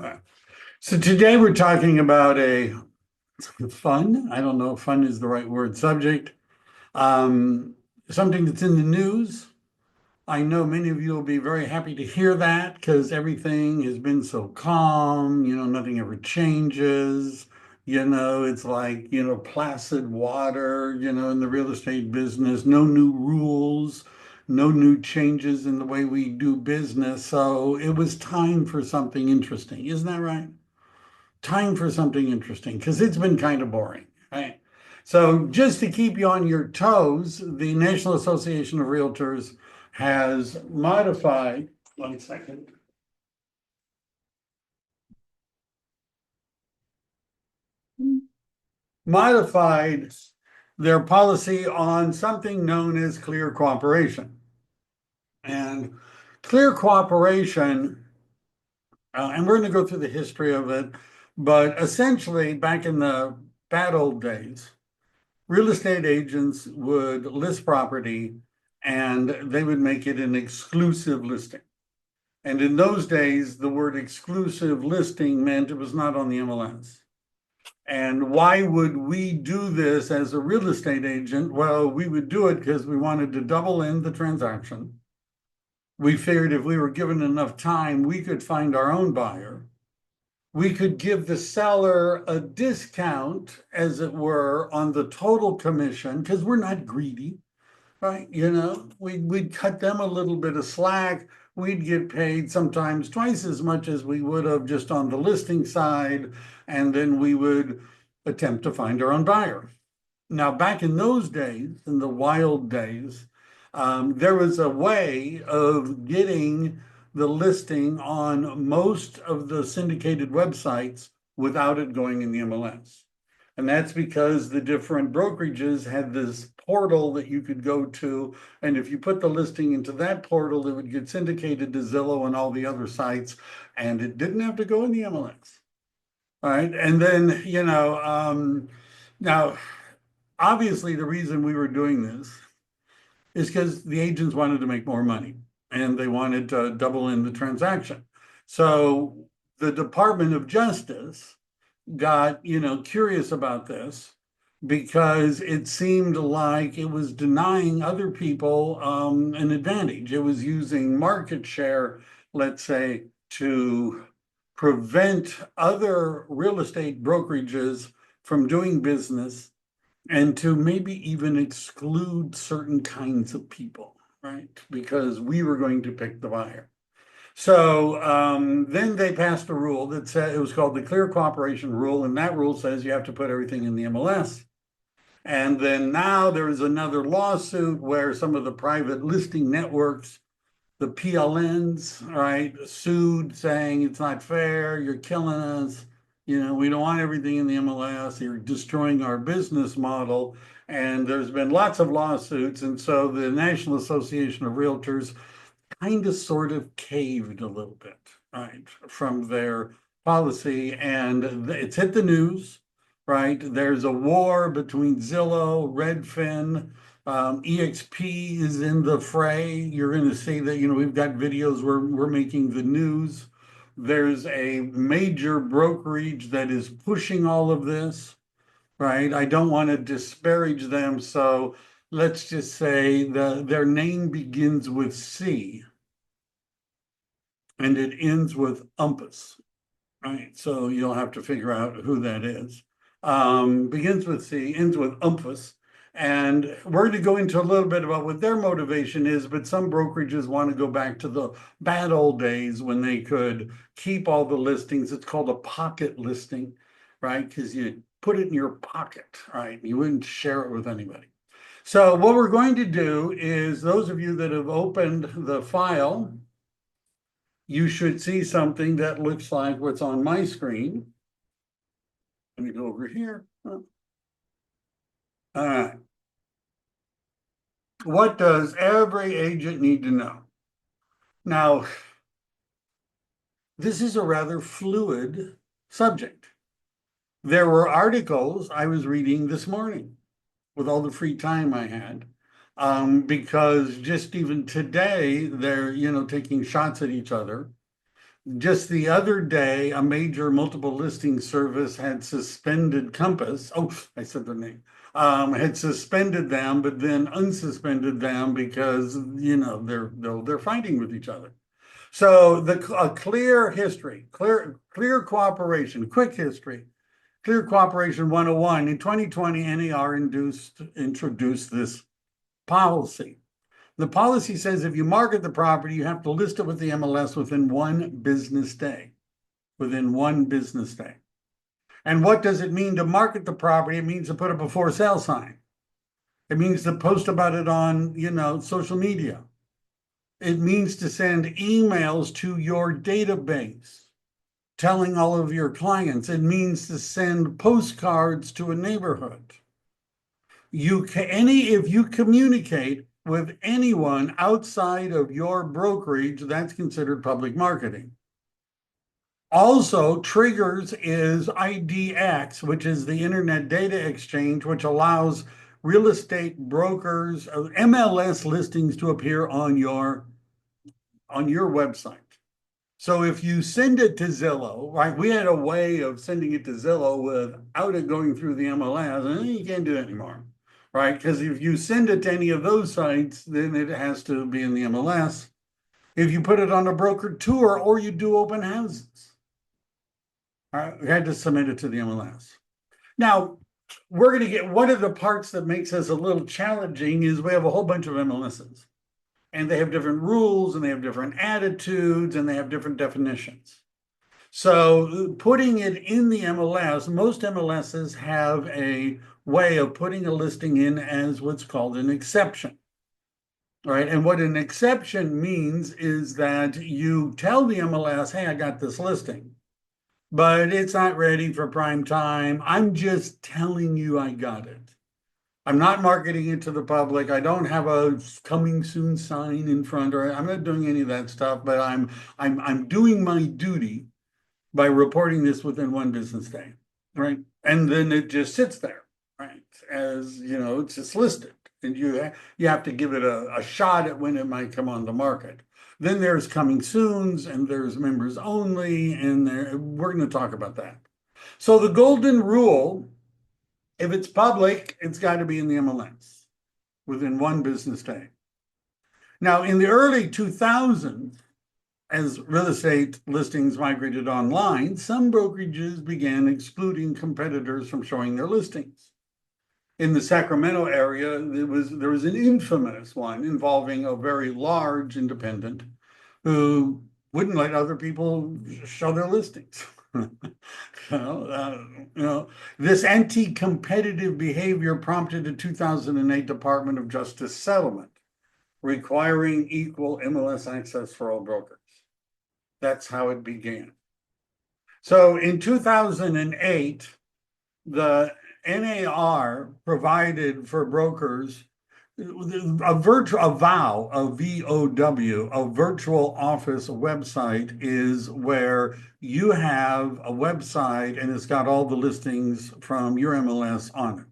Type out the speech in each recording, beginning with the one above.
Uh, So today we're talking about a fun, I don't know if fun is the right word, subject, um, something that's in the news. I know many of you will be very happy to hear that because everything has been so calm, nothing ever changes. It's like, placid water, in the real estate business, no new rules, no new changes in the way we do business. So it was time for something interesting. Isn't that right? Time for something interesting because it's been kind of boring, right? So just to keep you on your toes, the National Association of Realtors has modified, one second, modified their policy on something known as clear cooperation. And clear cooperation, and we're going to go through the history of it, but essentially back in the bad old days, real estate agents would list property and they would make it an exclusive listing. And in those days, the word exclusive listing meant it was not on the MLS. And why would we do this as a real estate agent? Well, we would do it because we wanted to double in the transaction. We figured if we were given enough time, we could find our own buyer. We could give the seller a discount, as it were, on the total commission because we're not greedy, right? We'd cut them a little bit of slack. We'd get paid sometimes twice as much as we would have just on the listing side, and then we would attempt to find our own buyer. Now, back in those days, in the wild days, there was a way of getting the listing on most of the syndicated websites without it going in the MLS. And that's because the different brokerages had this portal that you could go to. And if you put the listing into that portal, it would get syndicated to Zillow and all the other sites, and it didn't have to go in the MLS. All right. And then, now, obviously, the reason we were doing this is because the agents wanted to make more money and they wanted to double in the transaction. So the Department of Justice got, curious about this because it seemed like it was denying other people an advantage. It was using market share, let's say, to prevent other real estate brokerages from doing business and to maybe even exclude certain kinds of people, right? Because we were going to pick the buyer. So then they passed a rule that said it was called the Clear Cooperation Rule, and that rule says you have to put everything in the MLS. And then now there is another lawsuit where some of the private listing networks, the PLNs, right, sued saying it's not fair, you're killing us. We don't want everything in the MLS. You're destroying our business model. And there's been lots of lawsuits. And so the National Association of Realtors kind of sort of caved a little bit, right, from their policy. And it's hit the news, right? There's a war between Zillow, Redfin, EXP is in the fray. You're going to see that, we've got videos where we're making the news. There's a major brokerage that is pushing all of this, right? I don't want to disparage them. So let's just say their name begins with C and it ends with umpus, right? So you'll have to figure out who that is. Begins with C, ends with umpus. And we're going to go into a little bit about what their motivation is, but some brokerages want to go back to the bad old days when they could keep all the listings. It's called a pocket listing, right? Because you put it in your pocket, right? You wouldn't share it with anybody. So what we're going to do is those of you that have opened the file, you should see something that looks like what's on my screen. Let me go over here. All right. What does every agent need to know? Now, this is a rather fluid subject. There were articles I was reading this morning with all the free time I had, because just even today, they're, taking shots at each other. Just the other day, a major multiple listing service had suspended Compass. Oh, I said their name. Had suspended them, but then unsuspended them because they're fighting with each other. So a clear history, clear cooperation, quick history, clear cooperation 101. In 2020, NAR introduced this policy. The policy says if you market the property, you have to list it with the MLS within 1 business day. Within 1 business day. And what does it mean to market the property? It means to put up a for sale sign. It means to post about it on, social media. It means to send emails to your database telling all of your clients. It means to send postcards to a neighborhood. If you communicate with anyone outside of your brokerage, that's considered public marketing. Also triggers is IDX, which is the Internet Data Exchange, which allows real estate brokers, MLS listings to appear on your website. So if you send it to Zillow, right? We had a way of sending it to Zillow without it going through the MLS, and you can't do that anymore, right? Because if you send it to any of those sites, then it has to be in the MLS. If you put it on a brokered tour or you do open houses, we had to submit it to the MLS. Now, we're going to get one of the parts that makes us a little challenging is we have a whole bunch of MLSs. And they have different rules and they have different attitudes and they have different definitions. So putting it in the MLS, most MLSs have a way of putting a listing in as what's called an exception. Right. And what an exception means is that you tell the MLS, hey, I got this listing, but it's not ready for prime time. I'm just telling you I got it. I'm not marketing it to the public. I don't have a coming soon sign in front, or I'm not doing any of that stuff, but I'm doing my duty by reporting this within 1 business day, right? And then it just sits there, right? As it's just listed. And you have to give it a shot at when it might come on the market. Then there's coming soons and there's members only, and we're going to talk about that. So the golden rule, if it's public, it's got to be in the MLS within 1 business day. Now, in the early 2000s, as real estate listings migrated online, some brokerages began excluding competitors from showing their listings. In the Sacramento area, there was an infamous one involving a very large independent who wouldn't let other people show their listings. This anti-competitive behavior prompted a 2008 Department of Justice settlement requiring equal MLS access for all brokers. That's how it began. So in 2008, the NAR provided for brokers a VOW, a virtual office website is where you have a website and it's got all the listings from your MLS on it.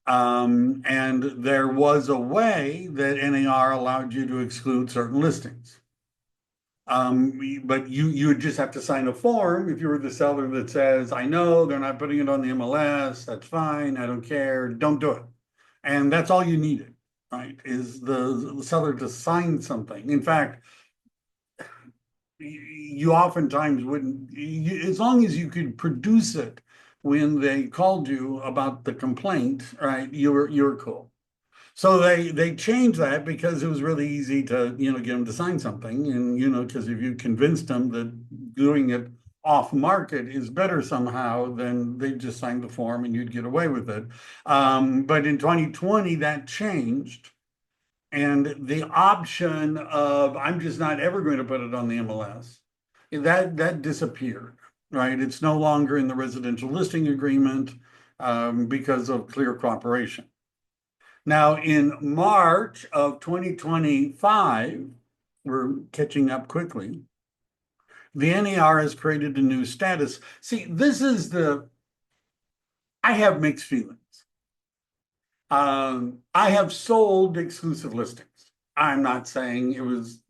And there was a way that NAR allowed you to exclude certain listings. But you would just have to sign a form if you were the seller that says, I know they're not putting it on the MLS, that's fine, I don't care, don't do it. And that's all you needed, right? Is the seller to sign something. In fact, you oftentimes wouldn't, as long as you could produce it when they called you about the complaint, right? You're cool. So they changed that because it was really easy to, get them to sign something. And, because if you convinced them that doing it off market is better somehow, then they just signed the form and you'd get away with it. But in 2020, that changed. And the option of I'm just not ever going to put it on the MLS, that disappeared, right? It's no longer in the residential listing agreement because of clear cooperation. Now, in March of 2025, we're catching up quickly, the NAR has created a new status. See, I have mixed feelings. I have sold exclusive listings. I'm not saying it was,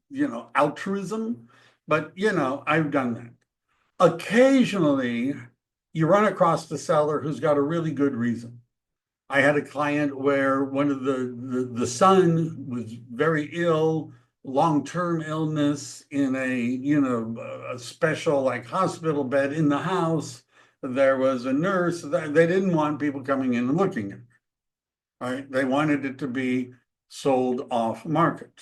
altruism, but I've done that. Occasionally, you run across the seller who's got a really good reason. I had a client where one of the son was very ill, long-term illness in a special like hospital bed in the house. There was a nurse. They didn't want people coming in and looking at it, right? They wanted it to be sold off market,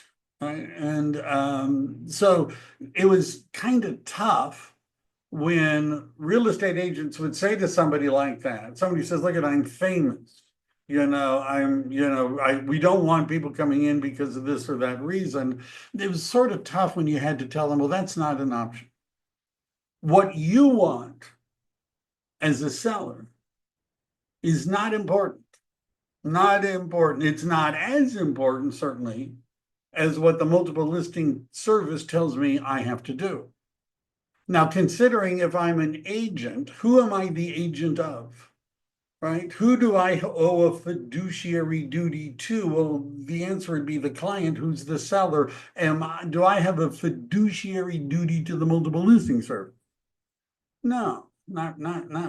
right? And so it was kind of tough when real estate agents would say to somebody like that, somebody says, look, I'm famous. We don't want people coming in because of this or that reason. It was sort of tough when you had to tell them, well, that's not an option. What you want as a seller is not important. Not important. It's not as important, certainly, as what the multiple listing service tells me I have to do. Now, considering if I'm an agent, who am I the agent of? Right? Who do I owe a fiduciary duty to? Well, the answer would be the client who's the seller. Do I have a fiduciary duty to the multiple listing service? No, not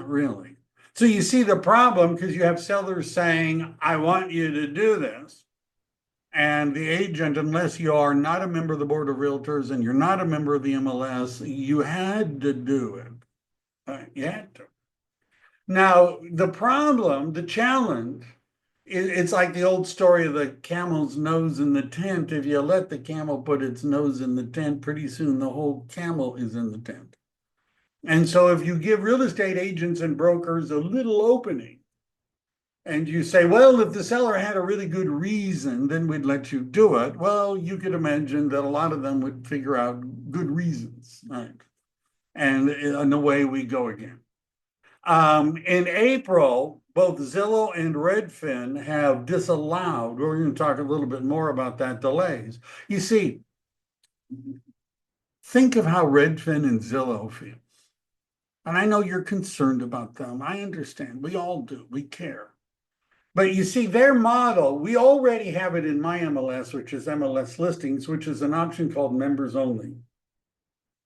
really. So you see the problem because you have sellers saying, I want you to do this. And the agent, unless you are not a member of the Board of Realtors and you're not a member of the MLS, you had to do it. Right? You had to. Now, the problem, the challenge, it's like the old story of the camel's nose in the tent. If you let the camel put its nose in the tent, pretty soon the whole camel is in the tent. And so if you give real estate agents and brokers a little opening, and you say, well, if the seller had a really good reason, then we'd let you do it. Well, you could imagine that a lot of them would figure out good reasons, right? And away we go again. In April, both Zillow and Redfin have disallowed, we're going to talk a little bit more about that, delays. You see, think of how Redfin and Zillow feel. And I know you're concerned about them. I understand. We all do. We care. But you see, their model, we already have it in my MLS, which is MLS Listings, which is an option called Members Only.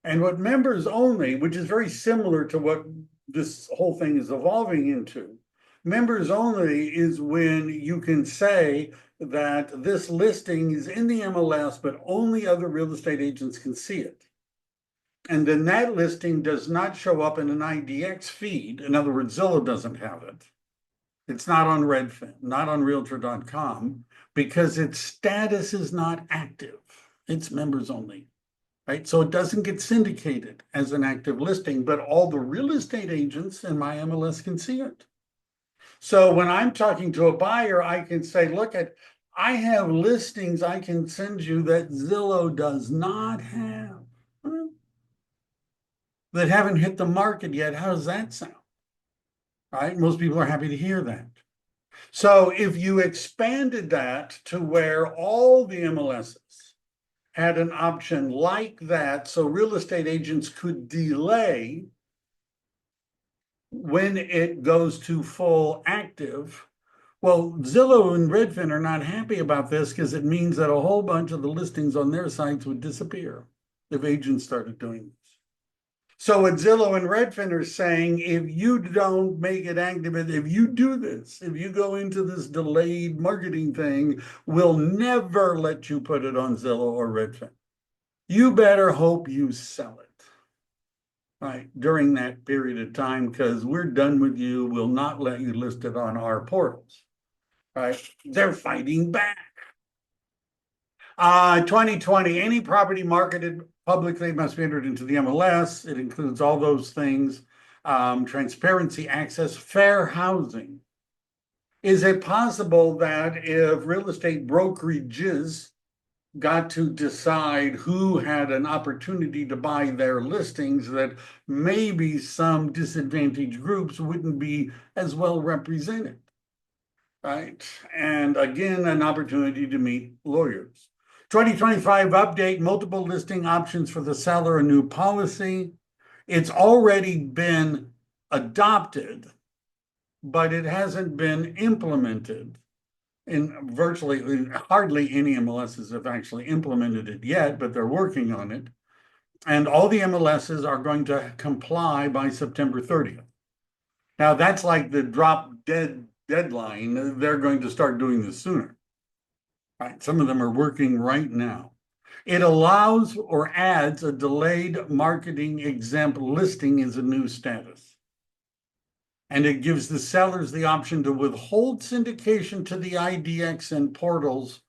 And what Members Only, which is very similar to what this whole thing is evolving into, Members Only is when you can say that this listing is in the MLS, but only other real estate agents can see it. And then that listing does not show up in an IDX feed. In other words, Zillow doesn't have it. It's not on Redfin, not on Realtor.com, because its status is not active. It's members only, right? So it doesn't get syndicated as an active listing, but all the real estate agents in my MLS can see it. So when I'm talking to a buyer, I can say, look, I have listings I can send you that Zillow does not have, that haven't hit the market yet. How does that sound? Right? Most people are happy to hear that. So if you expanded that to where all the MLSs had an option like that, so real estate agents could delay when it goes to full active, well, Zillow and Redfin are not happy about this because it means that a whole bunch of the listings on their sites would disappear if agents started doing this. So what Zillow and Redfin are saying, if you don't make it active, if you do this, if you go into this delayed marketing thing, we'll never let you put it on Zillow or Redfin. You better hope you sell it, right, during that period of time, because we're done with you. We'll not let you list it on our portals, right? They're fighting back. 2020, any property marketed publicly must be entered into the MLS. It includes all those things, transparency, access, fair housing. Is it possible that if real estate brokerages got to decide who had an opportunity to buy their listings, that maybe some disadvantaged groups wouldn't be as well represented, right? And again, an opportunity to meet lawyers. 2025 update, multiple listing options for the seller, a new policy. It's already been adopted, but it hasn't been implemented. In hardly any MLSs have actually implemented it yet, but they're working on it. And all the MLSs are going to comply by September 30th. Now, that's like the drop dead deadline. They're going to start doing this sooner. Right? Some of them are working right now. It allows or adds a delayed marketing exempt listing as a new status. And it gives the sellers the option to withhold syndication to the IDX and portals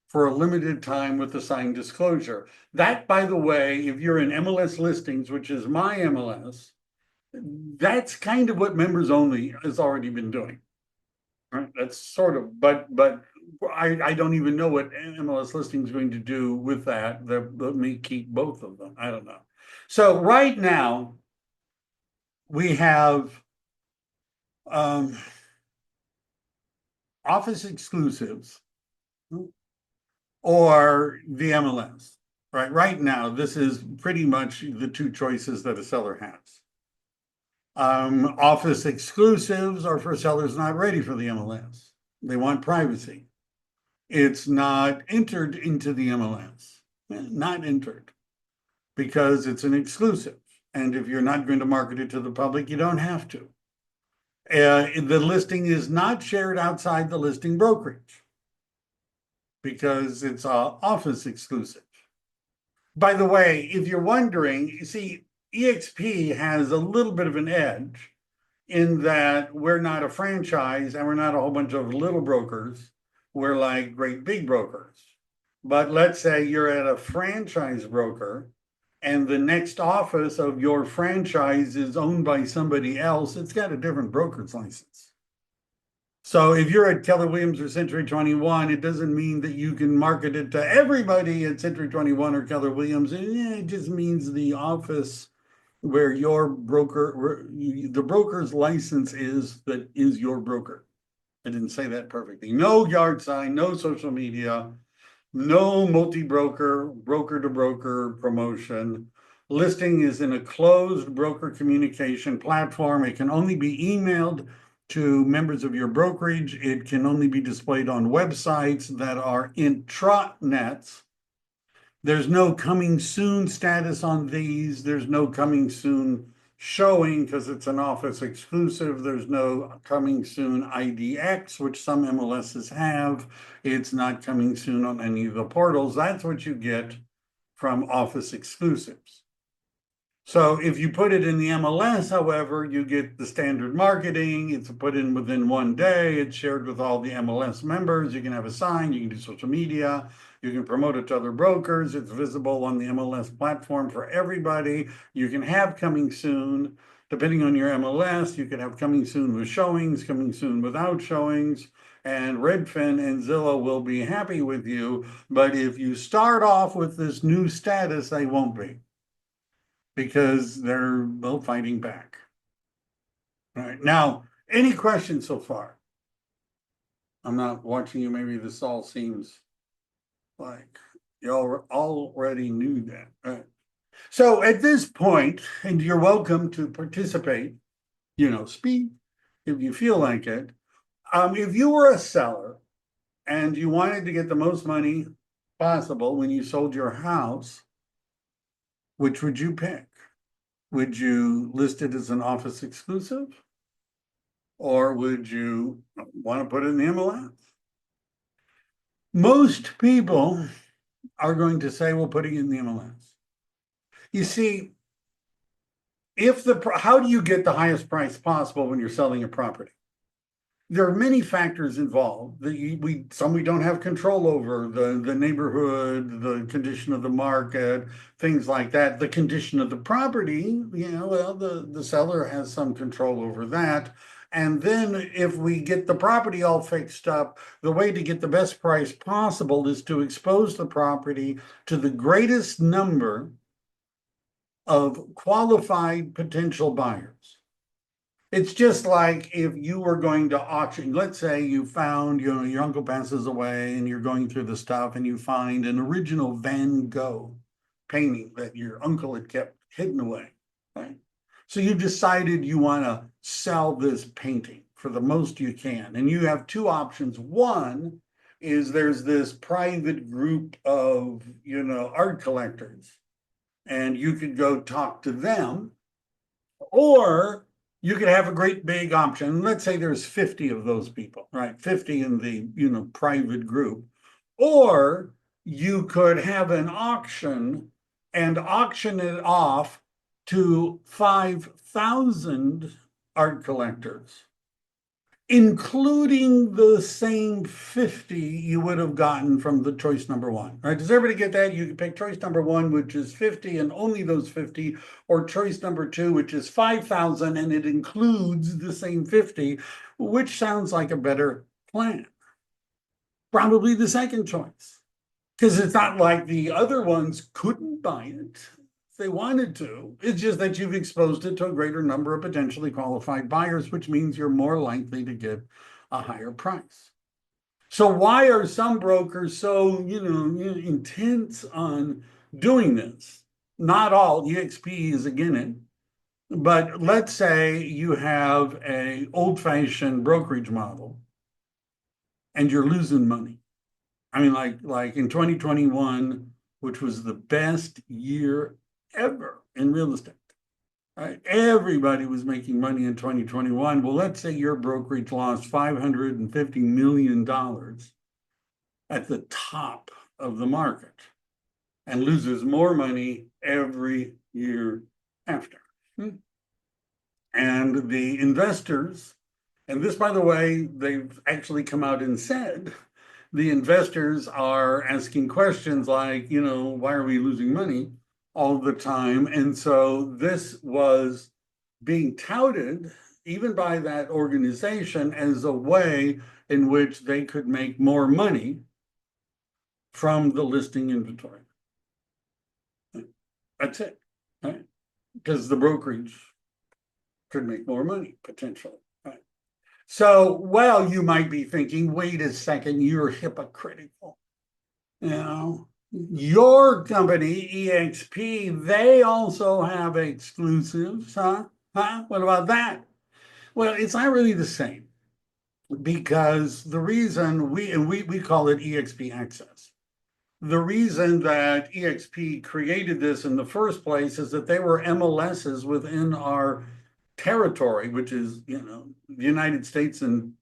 for a limited time with assigned disclosure. That, by the way, if you're in MLS listings, which is my MLS, that's kind of what members only has already been doing. Right? That's sort of, but I don't even know what MLS listing is going to do with that. Let me keep both of them. I don't know. So right now we have office exclusives or the MLS. Right now, this is pretty much the two choices that a seller has. Office exclusives are for sellers not ready for the MLS. They want privacy. It's not entered into the MLS, not entered, because it's an exclusive. And if you're not going to market it to the public, you don't have to. The listing is not shared outside the listing brokerage because it's office exclusive. By the way, if you're wondering, you see, EXP has a little bit of an edge in that we're not a franchise and we're not a whole bunch of little brokers. We're like great big brokers. But let's say you're at a franchise broker and the next office of your franchise is owned by somebody else, it's got a different broker's license. So if you're at Keller Williams or Century 21, it doesn't mean that you can market it to everybody at Century 21 or Keller Williams. It just means the office where your broker, the broker's license is that is your broker. I didn't say that perfectly. No yard sign, no social media, no multi-broker, broker-to-broker promotion. Listing is in a closed broker communication platform. It can only be emailed to members of your brokerage. It can only be displayed on websites that are intranets. There's no coming soon status on these. There's no coming soon showing because it's an office exclusive. There's no coming soon IDX, which some MLSs have. It's not coming soon on any of the portals. That's what you get from office exclusives. So if you put it in the MLS, however, you get the standard marketing. It's put in within 1 day. It's shared with all the MLS members. You can have a sign. You can do social media. You can promote it to other brokers. It's visible on the MLS platform for everybody. You can have coming soon. Depending on your MLS, you can have coming soon with showings, coming soon without showings. And Redfin and Zillow will be happy with you. But if you start off with this new status, they won't be, because they're both fighting back. All right. Now, any questions so far? I'm not watching you. Maybe this all seems like you already knew that. All right. So at this point, and you're welcome to participate, speak if you feel like it. If you were a seller and you wanted to get the most money possible when you sold your house, which would you pick? Would you list it as an office exclusive? Or would you want to put it in the MLS? Most people are going to say, well, putting it in the MLS. You see, how do you get the highest price possible when you're selling a property? There are many factors involved that some we don't have control over, the neighborhood, the condition of the market, things like that. The condition of the property, the seller has some control over that. And then if we get the property all fixed up, the way to get the best price possible is to expose the property to the greatest number of qualified potential buyers. It's just like if you were going to auction, let's say you found, your uncle passes away and you're going through the stuff and you find an original Van Gogh painting that your uncle had kept hidden away, right? So you decided you want to sell this painting for the most you can. And you have two options. One is there's this private group of, art collectors and you could go talk to them, or you could have a great big option. Let's say there's 50 of those people, right? 50 in the, private group. Or you could have an auction and auction it off to 5,000 art collectors, including the same 50 you would have gotten from the choice number one, right? Does everybody get that? You can pick choice number one, which is 50 and only those 50, or choice number two, which is 5,000 and it includes the same 50, which sounds like a better plan. Probably the second choice, because it's not like the other ones couldn't buy it if they wanted to. It's just that you've exposed it to a greater number of potentially qualified buyers, which means you're more likely to get a higher price. So why are some brokers so, intense on doing this? Not all, EXP is again it. But let's say you have a old-fashioned brokerage model and you're losing money. I mean, like in 2021, which was the best year ever in real estate, right? Everybody was making money in 2021. Well, let's say your brokerage lost $550 million at the top of the market and loses more money every year after. And the investors, and this, by the way, they've actually come out and said, the investors are asking questions like, why are we losing money all the time? And so this was being touted even by that organization as a way in which they could make more money from the listing inventory. That's it, right? Because the brokerage could make more money potentially. So, well, you might be thinking, wait a second, you're hypocritical. Your company, EXP, they also have exclusives, huh? What about that? Well, it's not really the same, because the reason we call it EXP Access. The reason that EXP created this in the first place is that they were MLSs within our territory, which is, the United States and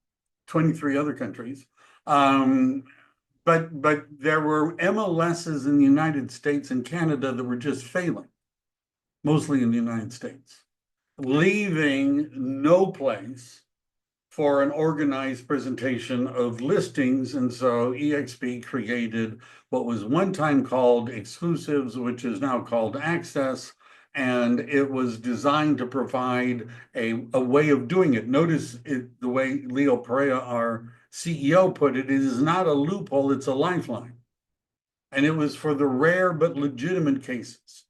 23 other countries. But there were MLSs in the United States and Canada that were just failing, mostly in the United States, leaving no place for an organized presentation of listings. And so EXP created what was one time called Exclusives, which is now called Access. And it was designed to provide a way of doing it. Notice the way Leo Perea, our CEO, put it, it is not a loophole, it's a lifeline. And it was for the rare but legitimate cases,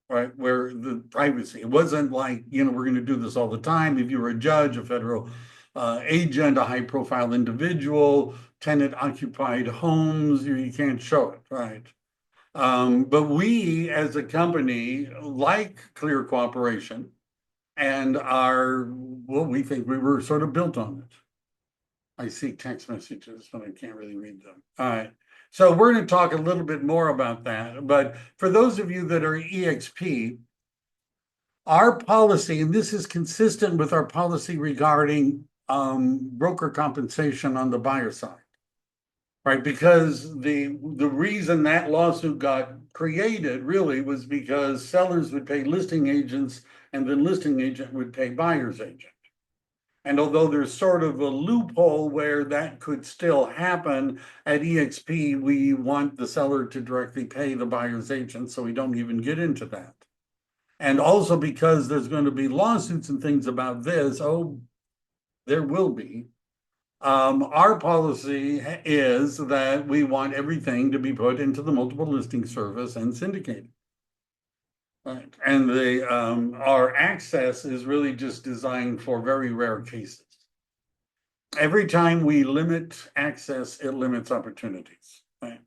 right, where the privacy, it wasn't like, we're going to do this all the time. If you were a judge, a federal agent, a high profile individual, tenant occupied homes, you can't show it, right? But we as a company like clear cooperation and we think we were sort of built on it. I see text messages, but I can't really read them. All right. So we're going to talk a little bit more about that. But for those of you that are EXP, our policy, and this is consistent with our policy regarding broker compensation on the buyer side, right? Because the reason that lawsuit got created really was because sellers would pay listing agents and the listing agent would pay buyer's agent. And although there's sort of a loophole where that could still happen, at EXP, we want the seller to directly pay the buyer's agent, so we don't even get into that. And also because there's going to be lawsuits and things about this, there will be. Our policy is that we want everything to be put into the multiple listing service and syndicated. Right. And our access is really just designed for very rare cases. Every time we limit access, it limits opportunities. Right.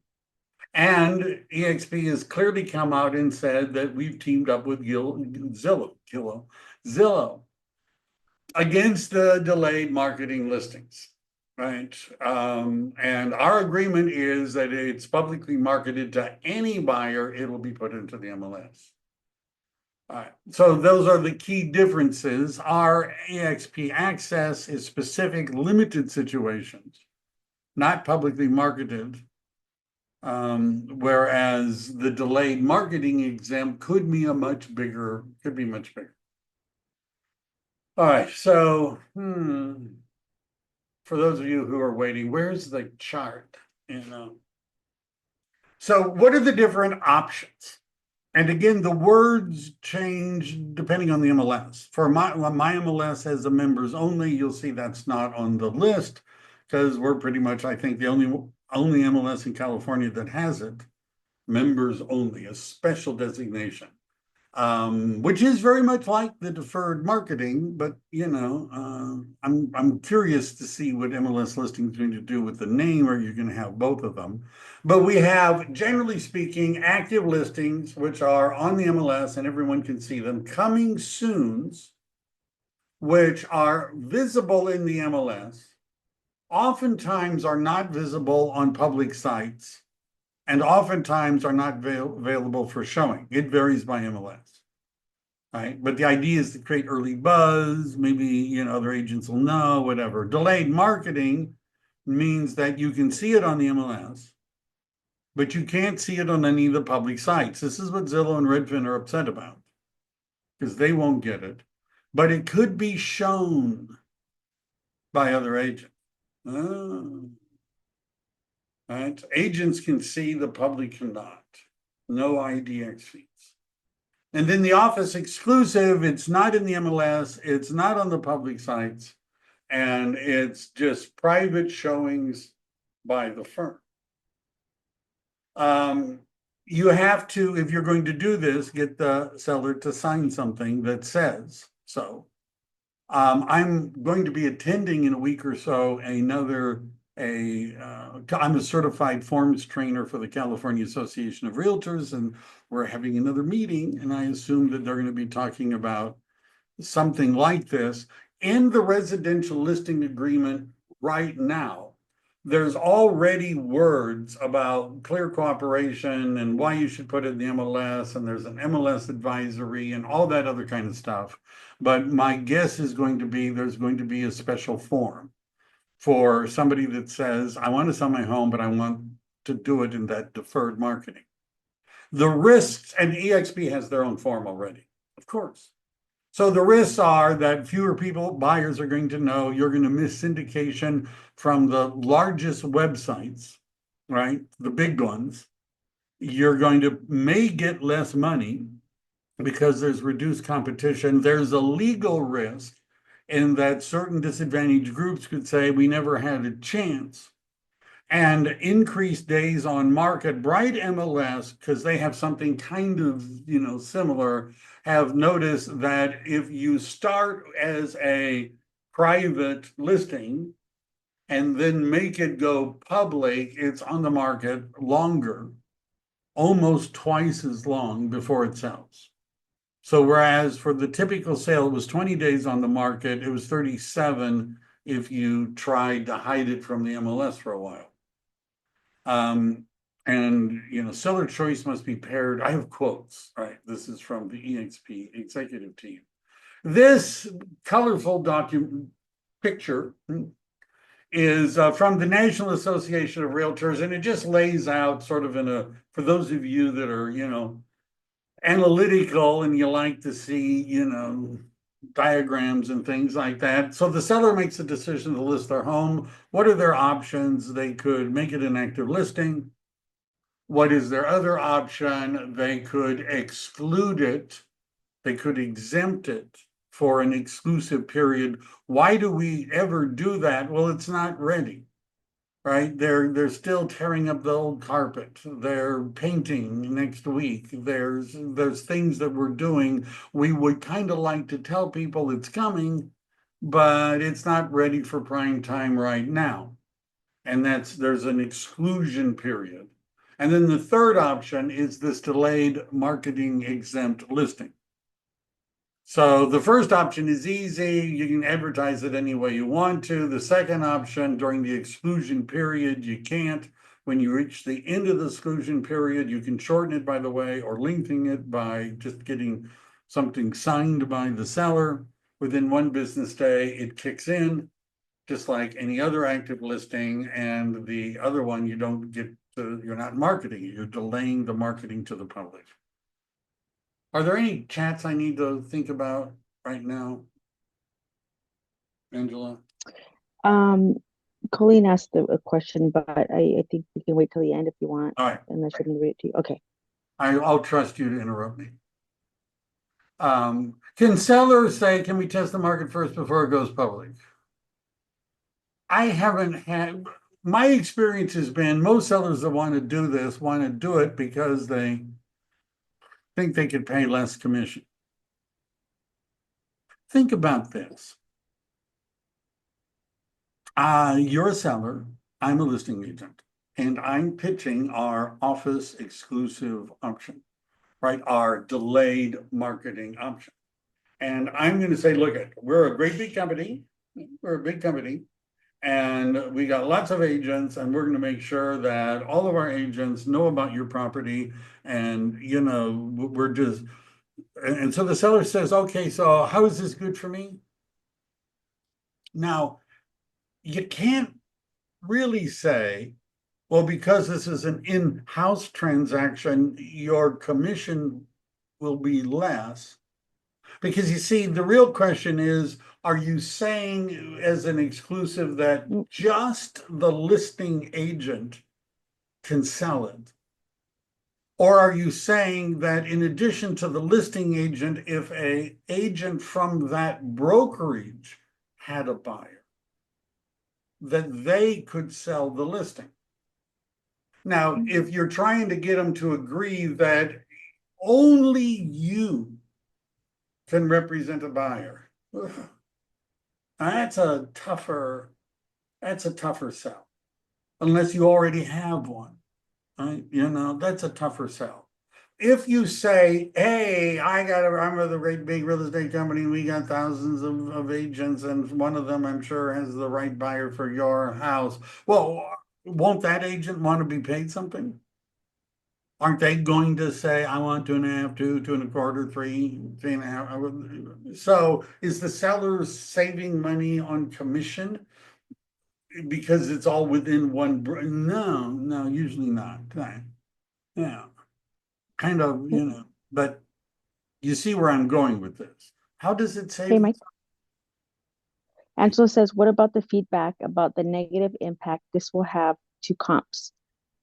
And EXP has clearly come out and said that we've teamed up with Zillow against the delayed marketing listings. Right. And our agreement is that it's publicly marketed to any buyer, it will be put into the MLS. All right, so those are the key differences. Our EXP access is specific, limited situations, not publicly marketed. Whereas the delayed marketing exempt could be much bigger. All right, so for those of you who are waiting, where's the chart? So what are the different options? And again, the words change depending on the MLS. For my MLS has a members only, you'll see that's not on the list because we're pretty much, I think, the only MLS in California that has it. Members only, a special designation, which is very much like the deferred marketing. But I'm curious to see what MLS listing is going to do with the name. Or you're going to have both of them. But we have, generally speaking, active listings, which are on the MLS and everyone can see them. Coming soons, which are visible in the MLS, oftentimes are not visible on public sites, and oftentimes are not available for showing. It varies by MLS, right? But the idea is to create early buzz. Maybe, other agents will know, whatever. Delayed marketing means that you can see it on the MLS, but you can't see it on any of the public sites. This is what Zillow and Redfin are upset about because they won't get it. But it could be shown by other agents. Right? Agents can see, the public cannot. No IDX feeds. And then the office exclusive, it's not in the MLS, it's not on the public sites, and it's just private showings by the firm. You have to, if you're going to do this, get the seller to sign something that says so. I'm going to be attending in a week or so I'm a certified forms trainer for the California Association of Realtors, and we're having another meeting, and I assume that they're going to be talking about something like this. In the residential listing agreement right now, there's already words about clear cooperation and why you should put it in the MLS, and there's an MLS advisory and all that other kind of stuff. But my guess is going to be there's going to be a special form for somebody that says, I want to sell my home, but I want to do it in that deferred marketing. The risks, and EXP has their own form already, of course. So the risks are that fewer buyers are going to know. You're going to miss syndication from the largest websites, right? The big ones. You're may get less money because there's reduced competition. There's a legal risk in that certain disadvantaged groups could say we never had a chance. And increased days on market. Bright MLS, because they have something kind of similar, have noticed that if you start as a private listing and then make it go public, it's on the market longer, almost twice as long before it sells. So whereas for the typical sale, it was 20 days on the market, it was 37 if you tried to hide it from the MLS for a while. And seller choice must be paired. I have quotes, right? This is from the EXP executive team. This colorful picture is from the National Association of Realtors, and it just lays out sort of for those of you that are, analytical and you like to see, diagrams and things like that. So the seller makes a decision to list their home. What are their options? They could make it an active listing. What is their other option? They could exclude it. They could exempt it for an exclusive period. Why do we ever do that? Well, it's not ready, right? They're still tearing up the old carpet. They're painting next week. There's things that we're doing. We would kind of like to tell people it's coming, but it's not ready for prime time right now. And there's an exclusion period. And then the third option is this delayed marketing exempt listing. So the first option is easy. You can advertise it any way you want to. The second option, during the exclusion period, you can't. When you reach the end of the exclusion period, you can shorten it, by the way, or lengthen it by just getting something signed by the seller. Within 1 business day, it kicks in, just like any other active listing, and the other one, you don't get to, you're not marketing it, you're delaying the marketing to the public. Are there any chats I need to think about right now? Angela? Colleen asked a question, but I think we can wait till the end if you want. All right. Unless you're going to read it to you. Okay. I'll trust you to interrupt me. Can sellers say, can we test the market first before it goes public? I haven't had, my experience has been most sellers that want to do this want to do it because they think they could pay less commission. Think about this. You're a seller, I'm a listing agent, and I'm pitching our office exclusive option, right? Our delayed marketing option. And I'm going to say, look, we're a great big company. We're a big company. And we got lots of agents, and we're going to make sure that all of our agents know about your property. And, you know, we're just, and so the seller says, okay, so how is this good for me? Now, you can't really say, well, because this is an in-house transaction, your commission will be less. Because you see, the real question is, are you saying as an exclusive that just the listing agent can sell it? Or are you saying that in addition to the listing agent, if an agent from that brokerage had a buyer, that they could sell the listing? Now, if you're trying to get them to agree that only you can represent a buyer, that's a tougher sell, unless you already have one, right? You know, that's a tougher sell. If you say, hey, I'm with a great big real estate company, we got thousands of agents, and one of them I'm sure has the right buyer for your house. Well, won't that agent want to be paid something? Aren't they going to say, I want 2.5, 2.25, 3.5? So is the seller saving money on commission because it's all within one? No, usually not. Yeah, kind of, you know, but you see where I'm going with this. How does it save? Hey, Mike. Angela says, what about the feedback about the negative impact this will have to comps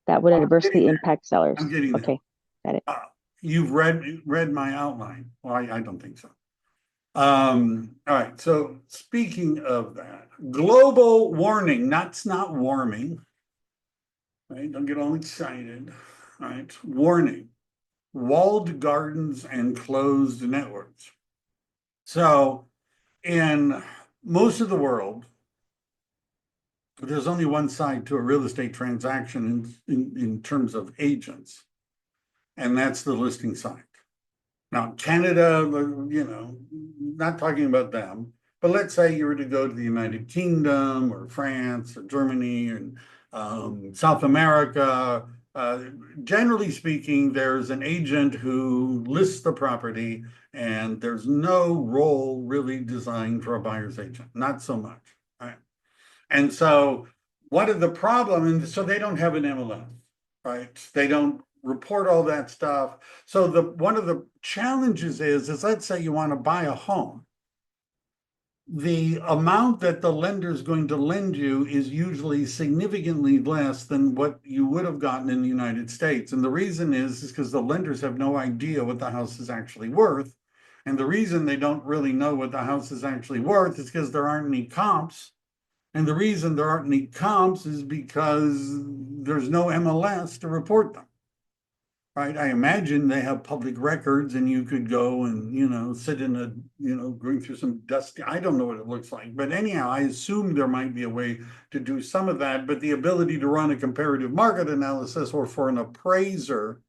that would adversely impact sellers? I'm getting that. Okay, got it. You've read my outline. Well, I don't think so. All right. So speaking of that, global warming, that's not warming, right? Don't get all excited, right? Warning, walled gardens and closed networks. So in most of the world, there's only one side to a real estate transaction in terms of agents, and that's the listing side. Now, Canada, you know, not talking about them, but let's say you were to go to the United Kingdom or France or Germany and South America. Generally speaking, there's an agent who lists the property, and there's no role really designed for a buyer's agent, not so much, right? And so what are the problem? And so they don't have an MLS, right? They don't report all that stuff. So one of the challenges is let's say you want to buy a home. The amount that the lender is going to lend you is usually significantly less than what you would have gotten in the United States. And the reason is because the lenders have no idea what the house is actually worth. And the reason they don't really know what the house is actually worth is because there aren't any comps. And the reason there aren't any comps is because there's no MLS to report them, right? I imagine they have public records and you could go and, you know, sit in a, you know, going through some dusty, I don't know what it looks like. But anyhow, I assume there might be a way to do some of that, but the ability to run a comparative market analysis or for an appraiser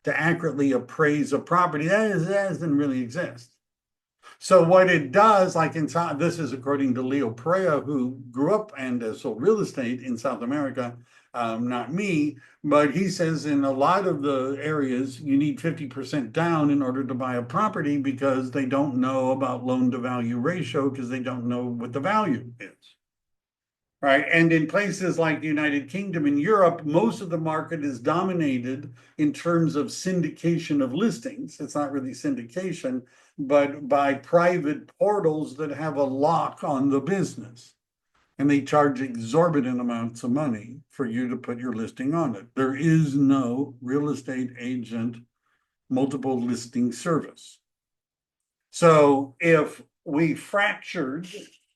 to accurately appraise a property, that doesn't really exist. So what it does, like this is according to Leo Perea, who grew up and sold real estate in South America. not me, but he says in a lot of the areas, you need 50% down in order to buy a property because they don't know about loan to value ratio because they don't know what the value is. Right. And in places like the United Kingdom and Europe, most of the market is dominated in terms of syndication of listings. It's not really syndication, but by private portals that have a lock on the business. And they charge exorbitant amounts of money for you to put your listing on it. There is no real estate agent multiple listing service. So if we fractured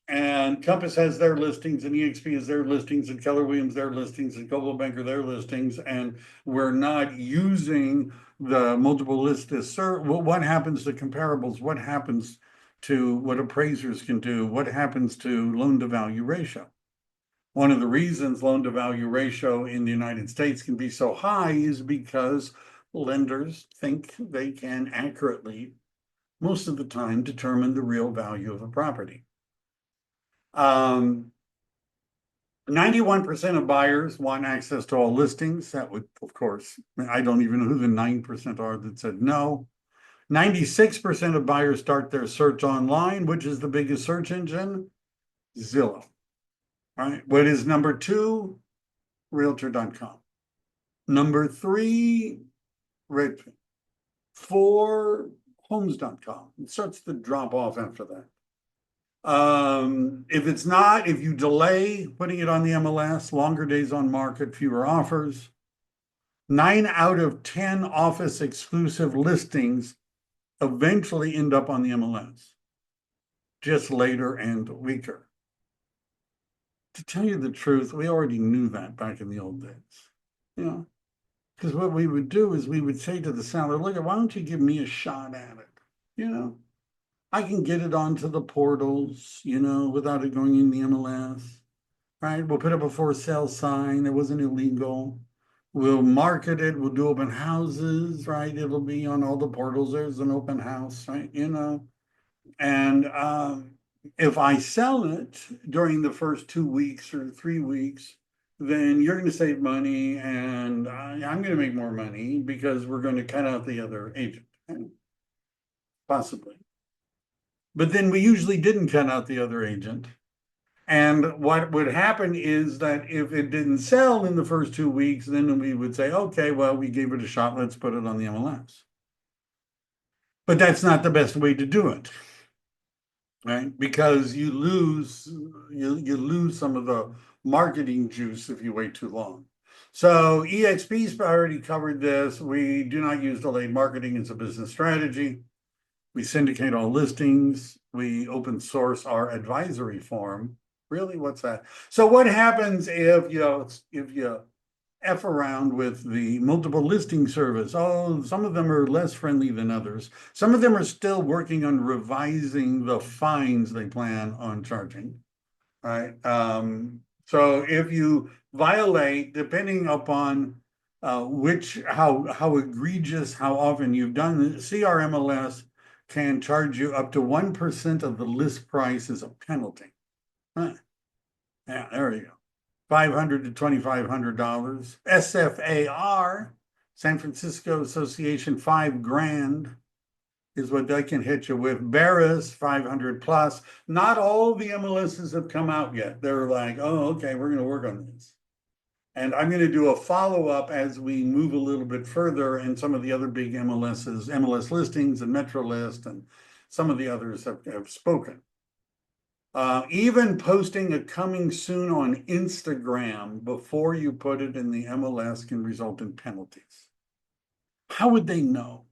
and Compass has their listings and EXP has their listings and Keller Williams their listings and Coldwell Banker their listings, and we're not using the multiple list as what happens to comparables? What happens to what appraisers can do? What happens to loan to value ratio? One of the reasons loan to value ratio in the United States can be so high is because lenders think they can accurately, most of the time, determine the real value of a property. 91% of buyers want access to all listings. That would, of course, I don't even know who the 9% are that said no. 96% of buyers start their search online. Which is the biggest search engine? Zillow. All right. What is number 2? Realtor.com. Number 3, Redfin. 4, Homes.com. It starts to drop off after that. If you delay putting it on the MLS, longer days on market, fewer offers. 9 out of 10 office exclusive listings eventually end up on the MLS, just later and weaker. To tell you the truth, we already knew that back in the old days, because what we would do is we would say to the seller, look, why don't you give me a shot at it? I can get it onto the portals, without it going in the MLS, right? We'll put up a for sale sign. It wasn't illegal. We'll market it. We'll do open houses, right? It'll be on all the portals. There's an open house, right? And if I sell it during the first 2 weeks or 3 weeks, then you're going to save money and I'm going to make more money because we're going to cut out the other agent, possibly. But then we usually didn't cut out the other agent. And what would happen is that if it didn't sell in the first 2 weeks, then we would say, okay, well, we gave it a shot. Let's put it on the MLS. But that's not the best way to do it, right? Because you lose some of the marketing juice if you wait too long. So EXP's already covered this. We do not use delayed marketing as a business strategy. We syndicate all listings. We open source our advisory form. Really, what's that? So what happens if you F around with the multiple listing service? Oh, some of them are less friendly than others. Some of them are still working on revising the fines they plan on charging. Right. So if you violate, depending upon how egregious, how often you've done it, CRMLS can charge you up to 1% of the list price as a penalty. Huh. Yeah, there you go. $500 to $2,500. SFAR, San Francisco Association, $5,000 is what they can hit you with. Barris, 500 plus. Not all the MLSs have come out yet. They're like, oh, okay, we're going to work on this. And I'm going to do a follow-up as we move a little bit further, and some of the other big MLSs, MLS Listings and MetroList, and some of the others have spoken. Even posting a coming soon on Instagram before you put it in the MLS can result in penalties. How would they know?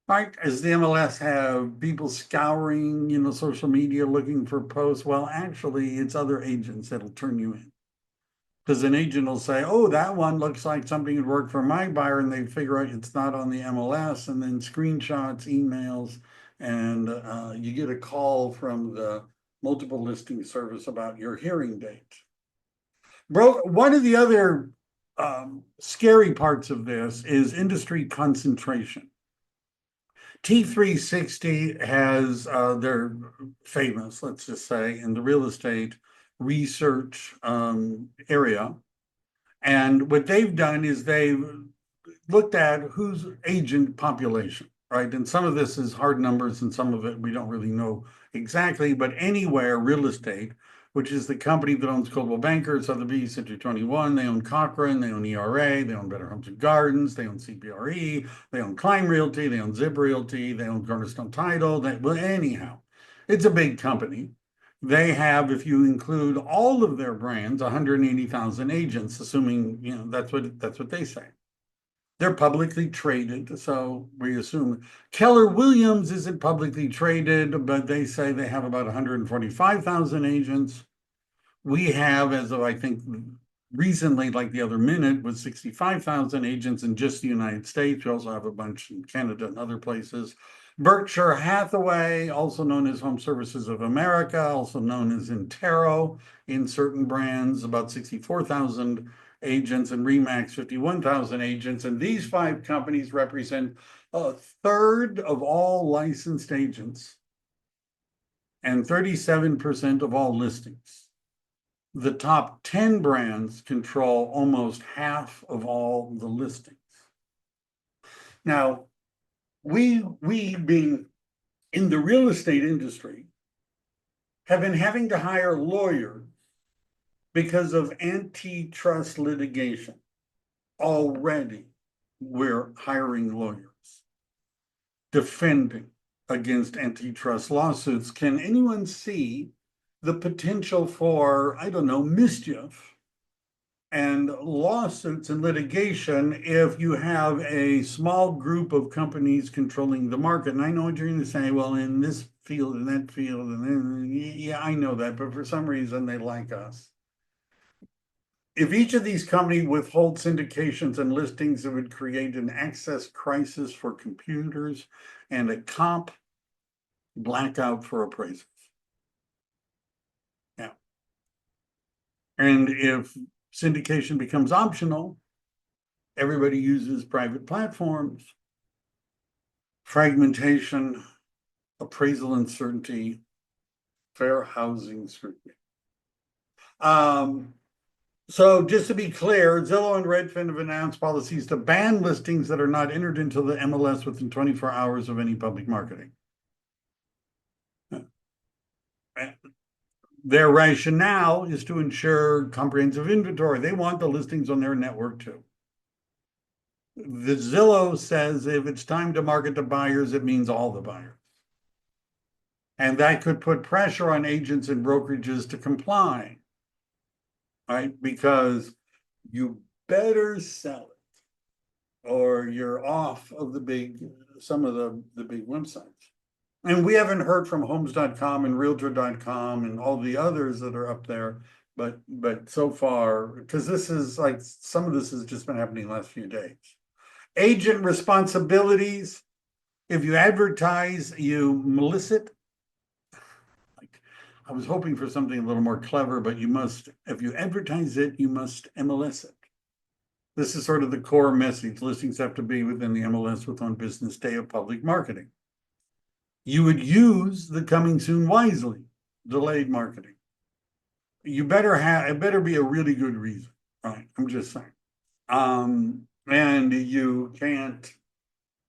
Right? Does the MLS have people scouring, social media looking for posts? Well, actually, it's other agents that'll turn you in. Because an agent will say, oh, that one looks like something would work for my buyer, and they figure out it's not on the MLS, and then screenshots, emails, and you get a call from the multiple listing service about your hearing date. Bro, one of the other scary parts of this is industry concentration. T360 has, they're famous, let's just say, in the real estate research area. And what they've done is they've looked at who's agent population, right? And some of this is hard numbers and some of it we don't really know exactly, but anywhere real estate, which is the company that owns Coldwell Banker, Sotheby's, Century 21, they own Cochrane, they own ERA, they own Better Homes and Gardens, they own CBRE, they own Climb Realty, they own Zip Realty, they own Cornerstone Title. Well, anyhow, it's a big company. They have, if you include all of their brands, 180,000 agents, assuming, that's what they say. They're publicly traded, so we assume Keller Williams isn't publicly traded, but they say they have about 145,000 agents. We have, as of I think recently, like the other minute, was 65,000 agents in just the United States. We also have a bunch in Canada and other places. Berkshire Hathaway, also known as Home Services of America, also known as Intero in certain brands, about 64,000 agents, and Remax 51,000 agents. And these 5 companies represent a third of all licensed agents and 37% of all listings. The top 10 brands control almost half of all the listings. Now, we being in the real estate industry have been having to hire lawyers because of antitrust litigation. Already, we're hiring lawyers, defending against antitrust lawsuits. Can anyone see the potential for, I don't know, mischief and lawsuits and litigation if you have a small group of companies controlling the market? And I know what you're going to say, well, in this field and that field, and then, yeah, I know that, but for some reason they like us. If each of these companies withhold syndications and listings, it would create an access crisis for computers and a comp blackout for appraisals. Yeah. And if syndication becomes optional, everybody uses private platforms, fragmentation, appraisal uncertainty, fair housing scrutiny. So just to be clear, Zillow and Redfin have announced policies to ban listings that are not entered into the MLS within 24 hours of any public marketing. Their rationale is to ensure comprehensive inventory. They want the listings on their network too. The Zillow says if it's time to market to buyers, it means all the buyers. And that could put pressure on agents and brokerages to comply, right? Because you better sell it or you're off of some of the big websites. And we haven't heard from homes.com and realtor.com and all the others that are up there, but so far, because this is like, some of this has just been happening the last few days. Agent responsibilities. If you advertise, you solicit. Like, I was hoping for something a little more clever, but you must, if you advertise it, you must MLS it. This is sort of the core message. Listings have to be within the MLS within business day of public marketing. You would use the coming soon wisely, delayed marketing. It better be a really good reason, right? I'm just saying. And you can't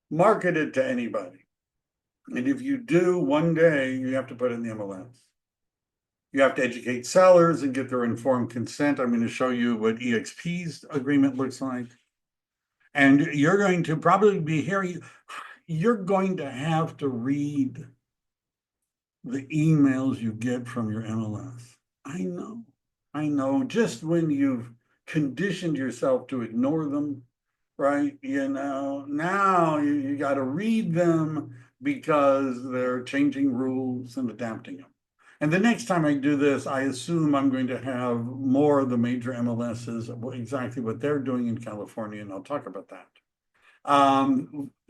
market it to anybody. And if you do, one day you have to put it in the MLS. You have to educate sellers and get their informed consent. I'm going to show you what EXP's agreement looks like. And you're going to probably be hearing, you're going to have to read the emails you get from your MLS. I know, just when you've conditioned yourself to ignore them, right? Now you got to read them because they're changing rules and adapting them. And the next time I do this, I assume I'm going to have more of the major MLSs, exactly what they're doing in California, and I'll talk about that.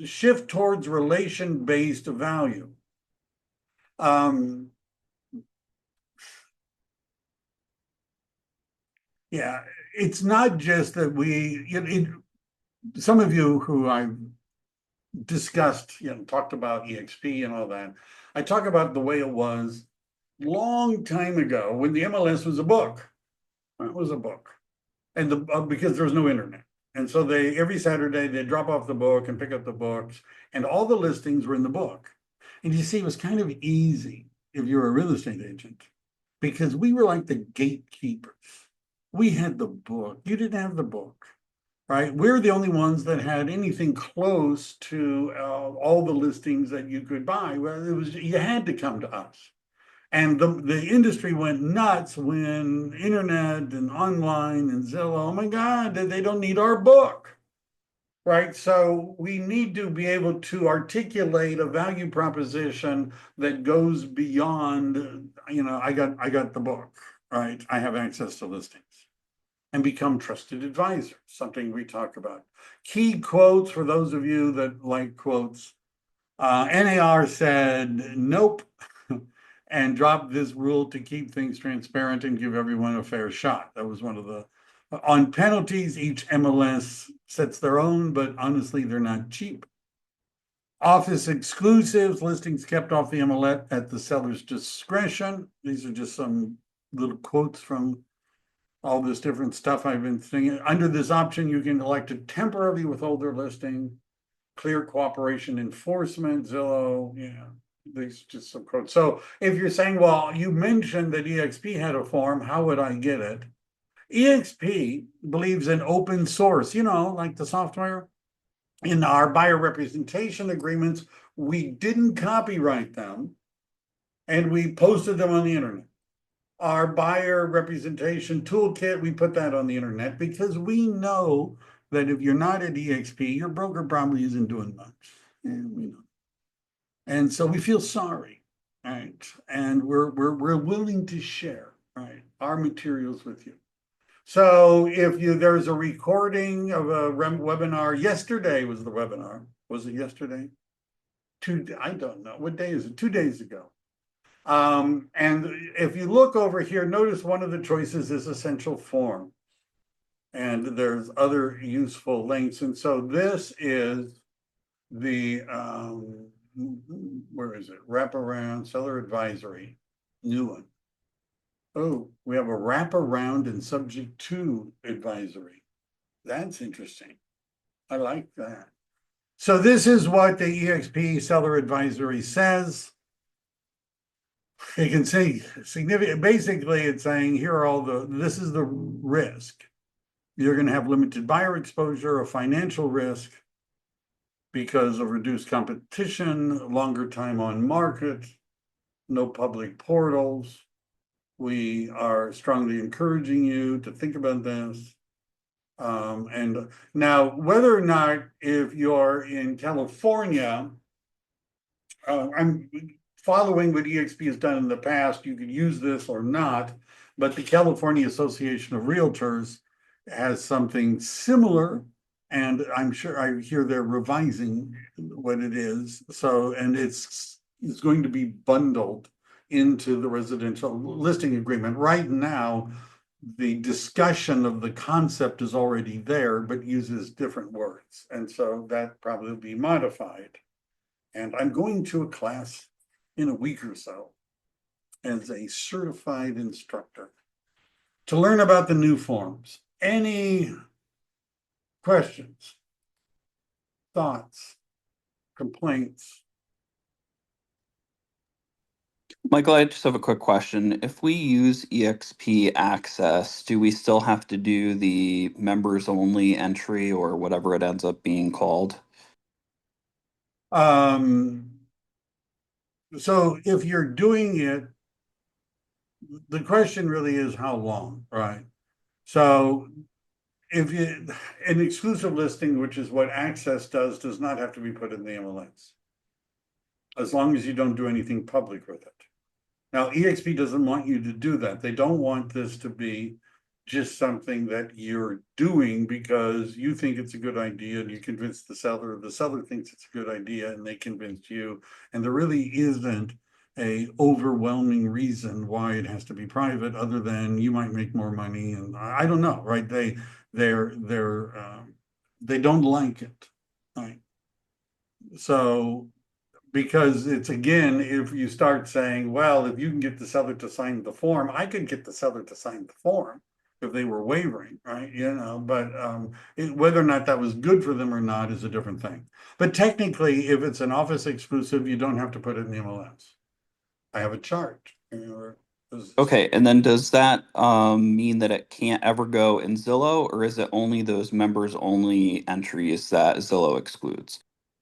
Shift towards relation-based value. Yeah, it's not just that some of you who I've discussed, talked about EXP and all that. I talk about the way it was long time ago when the MLS was a book. It was a book. And because there was no internet. And so every Saturday, they'd drop off the book and pick up the books, and all the listings were in the book. And you see, it was kind of easy if you're a real estate agent, because we were like the gatekeepers. We had the book. You didn't have the book, right? We're the only ones that had anything close to all the listings that you could buy. Well, you had to come to us. And the industry went nuts when internet and online and Zillow, oh my God, they don't need our book, right? So we need to be able to articulate a value proposition that goes beyond, I got the book, right? I have access to listings, and become trusted advisors, something we talk about. Key quotes for those of you that like quotes. NAR said, nope, and dropped this rule to keep things transparent and give everyone a fair shot. That was one of the, on penalties, each MLS sets their own, but honestly, they're not cheap. Office exclusives, listings kept off the MLS at the seller's discretion. These are just some little quotes from all this different stuff I've been thinking. Under this option, you can elect to temporarily withhold their listing. Clear cooperation enforcement, Zillow, yeah, these just some quotes. So if you're saying, well, you mentioned that EXP had a form, how would I get it? EXP believes in open source, like the software. In our buyer representation agreements, we didn't copyright them, and we posted them on the internet. Our buyer representation toolkit, we put that on the internet because we know that if you're not at EXP, your broker probably isn't doing much. And we know. And so we feel sorry, right? And we're willing to share, right, our materials with you. So if there's a recording of a webinar, yesterday was the webinar. Was it yesterday? I don't know. What day is it? 2 days ago. And if you look over here, notice one of the choices is essential form. And there's other useful links. And so this is the, where is it? Wraparound seller advisory, new one. Oh, we have a wraparound and subject to advisory. That's interesting. I like that. So this is what the EXP seller advisory says. You can see significant, basically it's saying here are this is the risk. You're going to have limited buyer exposure, a financial risk because of reduced competition, longer time on market, no public portals. We are strongly encouraging you to think about this. And now, whether or not, if you're in California, I'm following what EXP has done in the past. You could use this or not, but the California Association of Realtors has something similar, and I'm sure I hear they're revising what it is. So, and it's going to be bundled into the residential listing agreement. Right now, the discussion of the concept is already there, but uses different words. And so that probably will be modified. And I'm going to a class in a week or so as a certified instructor to learn about the new forms. Any questions, thoughts, complaints? Michael, I just have a quick question. If we use EXP Access, do we still have to do the members only entry or whatever it ends up being called? So if you're doing it, the question really is how long, right? So if an exclusive listing, which is what Access does not have to be put in the MLS, as long as you don't do anything public with it. Now, EXP doesn't want you to do that. They don't want this to be just something that you're doing because you think it's a good idea and you convince the seller thinks it's a good idea and they convinced you. And there really isn't a overwhelming reason why it has to be private other than you might make more money. And I don't know, right? They don't like it, right? So because it's, again, if you start saying, well, if you can get the seller to sign the form, I could get the seller to sign the form. if they were wavering, right? But whether or not that was good for them or not is a different thing. But technically, if it's an office exclusive, you don't have to put it in the MLS. I have a chart. Okay, and then does that mean that it can't ever go in Zillow, or is it only those members only entries that Zillow excludes?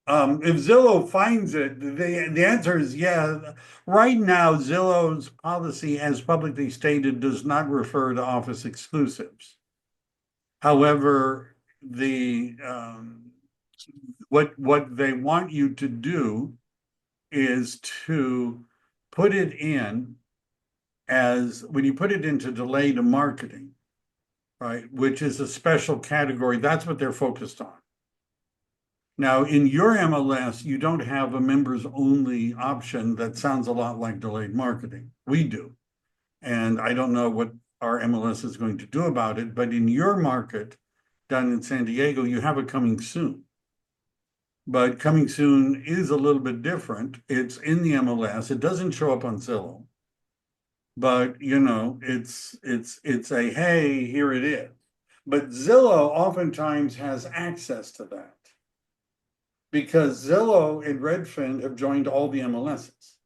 If Zillow finds it, the answer is yeah. Right now, Zillow's policy, as publicly stated, does not refer to office exclusives. However, what they want you to do is to put it in as, when you put it into delayed marketing, right, which is a special category, that's what they're focused on. Now, in your MLS, you don't have a members only option that sounds a lot like delayed marketing. We do. And I don't know what our MLS is going to do about it, but in your market down in San Diego, you have it coming soon. But coming soon is a little bit different. It's in the MLS. It doesn't show up on Zillow. But it's a hey, here it is. But Zillow oftentimes has access to that, because Zillow and Redfin have joined all the MLSs.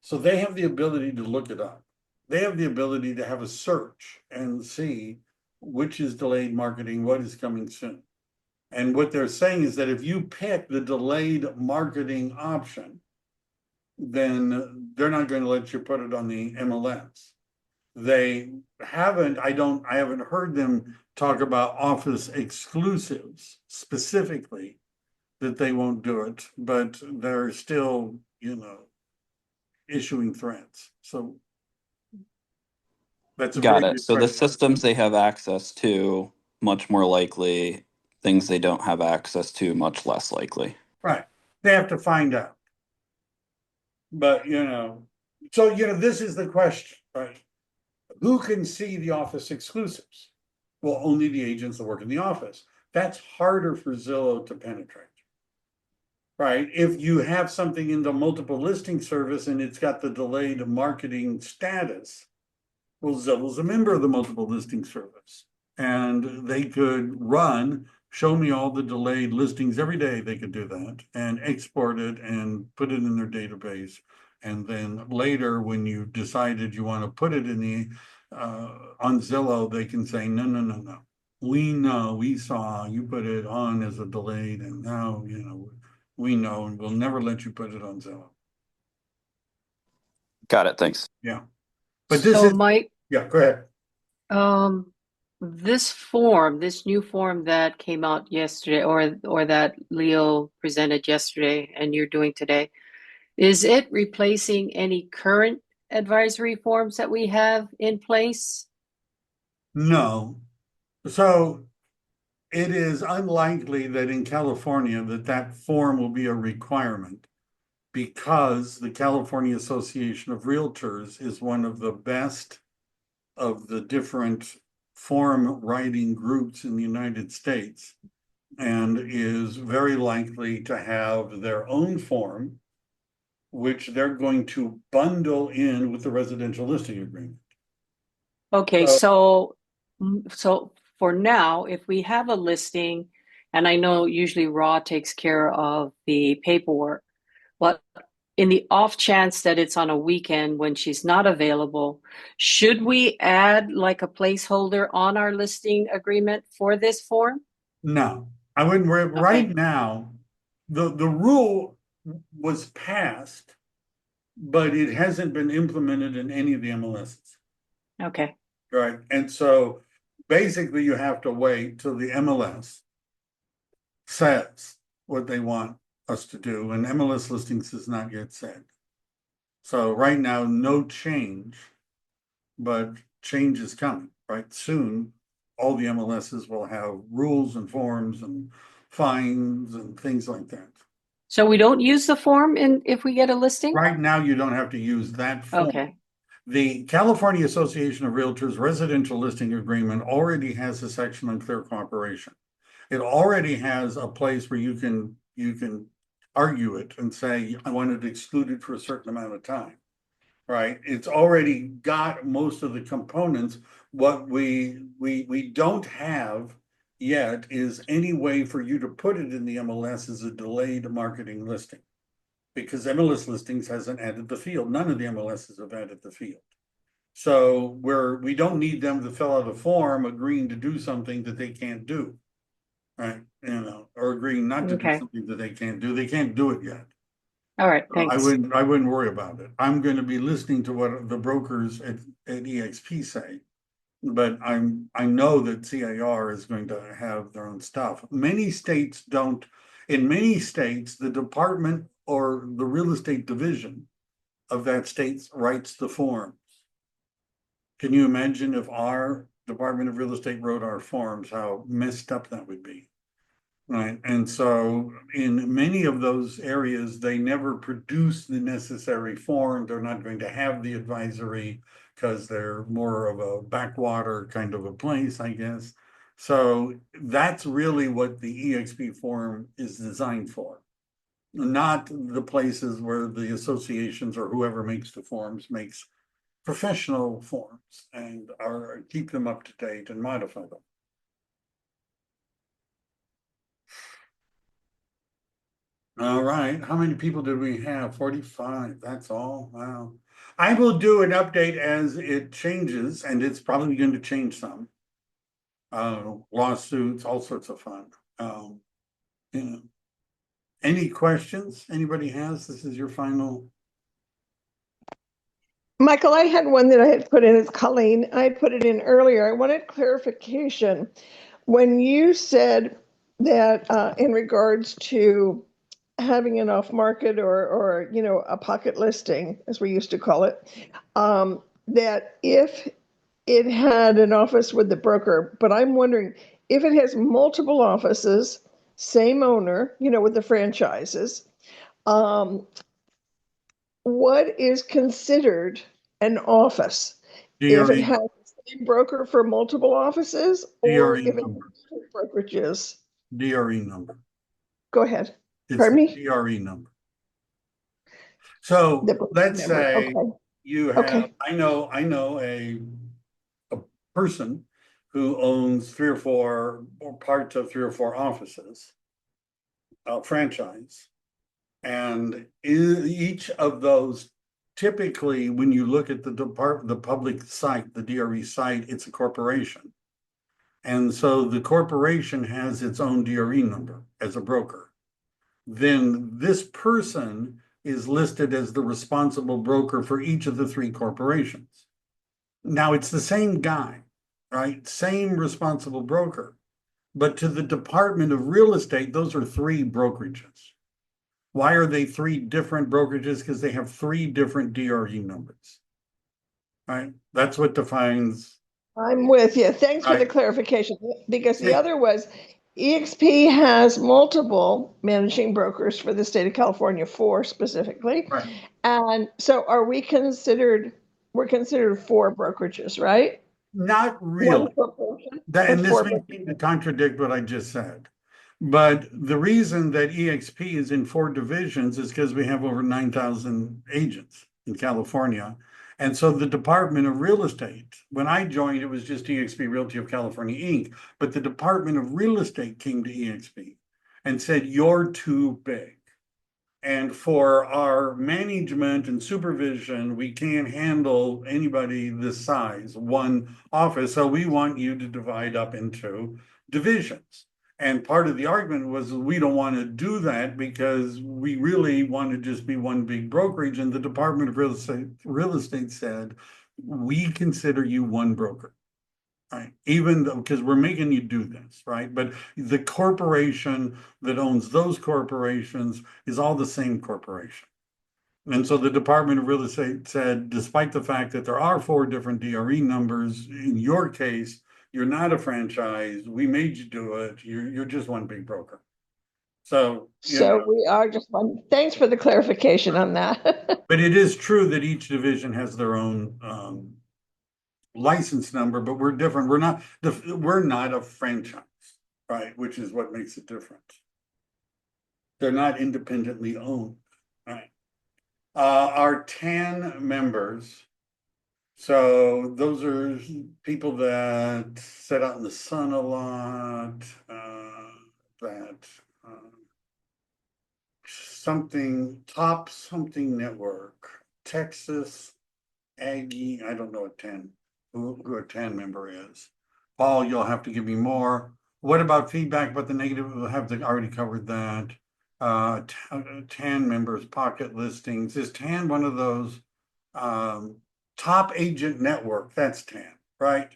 So they have the ability to look it up. They have the ability to have a search and see which is delayed marketing, what is coming soon. And what they're saying is that if you pick the delayed marketing option, then they're not going to let you put it on the MLS. I haven't heard them talk about office exclusives specifically, that they won't do it, but they're still, issuing threats. So that's a very Got it. good So the question. systems they have access to, much more likely. Things they don't have access to, much less likely. Right. They have to find out. But, this is the question, right? Who can see the office exclusives? Well, only the agents that work in the office. That's harder for Zillow to penetrate. Right? If you have something in the multiple listing service and it's got the delayed marketing status, well, Zillow's a member of the multiple listing service. And they could show me all the delayed listings every day. They could do that and export it and put it in their database. And then later, when you decided you want to put it in the on Zillow, they can say, no. We know, we saw you put it on as a delayed, and now, we know, and we'll never let you put it on Zillow. Got it. Thanks. Yeah. But this is, Mike, yeah, go ahead. this new form that came out yesterday, or that Leo presented yesterday and you're doing today, is it replacing any current advisory forms that we have in place? No. So it is unlikely that in California that form will be a requirement, because the California Association of Realtors is one of the best of the different form writing groups in the United States, and is very likely to have their own form, which they're going to bundle in with the residential listing agreement. Okay, so for now, if we have a listing, and I know usually Raw takes care of the paperwork, but in the off chance that it's on a weekend when she's not available, should we add like a placeholder on our listing agreement for this form? No, I wouldn't. Right now, the rule was passed, but it hasn't been implemented in any of the MLSs. Okay. Right. And so basically you have to wait till the MLS says what they want us to do, and MLS listings is not yet said. So right now, no change, but change is coming, right? Soon, all the MLSs will have rules and forms and fines and things like that. So we don't use the form if we get a listing? Right now, you don't have to use that form. Okay. The California Association of Realtors Residential Listing Agreement already has a section on clear cooperation. It already has a place where you can argue it and say, I want it excluded for a certain amount of time. right? It's already got most of the components. What we don't have yet is any way for you to put it in the MLS as a delayed marketing listing. Because MLS listings hasn't added the field. None of the MLSs have added the field. So we don't need them to fill out a form agreeing to do something that they can't do. Right, or agreeing not to do Okay. something that they can't do. They can't do it yet. All right, I thanks. wouldn't worry about it. I'm going to be listening to what the brokers at EXP say. But I know that CIR is going to have their own stuff. Many states don't. In many states, the department or the real estate division of that state writes the forms. Can you imagine if our Department of Real Estate wrote our forms, how messed up that would be? Right, and so in many of those areas, they never produce the necessary form. They're not going to have the advisory because they're more of a backwater kind of a place, I guess. So that's really what the EXP form is designed for. Not the places where the associations or whoever makes the forms makes professional forms and keep them up to date and modify them. All right, how many people did we have? 45, that's all, wow. I will do an update as it changes, and it's probably going to change some. Lawsuits, all sorts of fun. You know. Any questions anybody has? This is your final. Michael, I had one that I had put in. It's Colleen. I put it in earlier. I wanted clarification. When you said that in regards to having an off market or a pocket listing, as we used to call it, that if it had an office with the broker, but I'm wondering if it has multiple offices, same owner, with the franchises, what is considered an office? If it DRE, has the same broker for multiple offices or DRE if it number, has different brokerages? DRE number. Go ahead. It's Pardon the me? DRE number. So The broker let's number. say Okay. you have, Okay. I know a person who owns 3 or 4 or parts of 3 or 4 offices, franchise. And each of those, typically, when you look at the public site, the DRE site, it's a corporation. And so the corporation has its own DRE number as a broker. Then this person is listed as the responsible broker for each of the 3 corporations. Now it's the same guy, right? Same responsible broker. But to the Department of Real Estate, those are 3 brokerages. Why are they 3 different brokerages? Because they have 3 different DRE numbers. Right? That's what defines. I'm with you. Thanks for the clarification. Because the other was EXP has multiple managing brokers for the state of California, 4 specifically. Right. And so we're considered 4 brokerages, right? Not One really. corporation, And but this 4 may seem to contradict what I just said. But the reason that EXP is in 4 divisions is because we have over 9,000 agents in California. And so the Department of Real Estate, when I joined, it was just EXP Realty of California, Inc. But the Department of Real Estate came to EXP and said, you're too big. And for our management and supervision, we can't handle anybody this size, one office. So we want you to divide up into divisions. And part of the argument was we don't want to do that because we really want to just be one big brokerage. And the Department of Real Estate said, we consider you one broker. Right, even though, because we're making you do this, right? But the corporation that owns those corporations is all the same corporation. And so the Department of Real Estate said, despite the fact that there are 4 different DRE numbers, in your case, you're not a franchise. We made you do it. You're just one big broker. So, we are just one. Thanks for the clarification on that. but it is true that each division has their own license number, but we're different. We're not a franchise, right? Which is what makes it different. They're not independently owned, right? Our 10 members. So those are people that sit out in the sun a lot, that something network, Texas Aggie, I don't know what 10, who a 10 member is. Paul, you'll have to give me more. What about feedback about the negative? We'll have to already covered that. 10 members, pocket listings. Is 10 one of those top agent network? That's 10, right?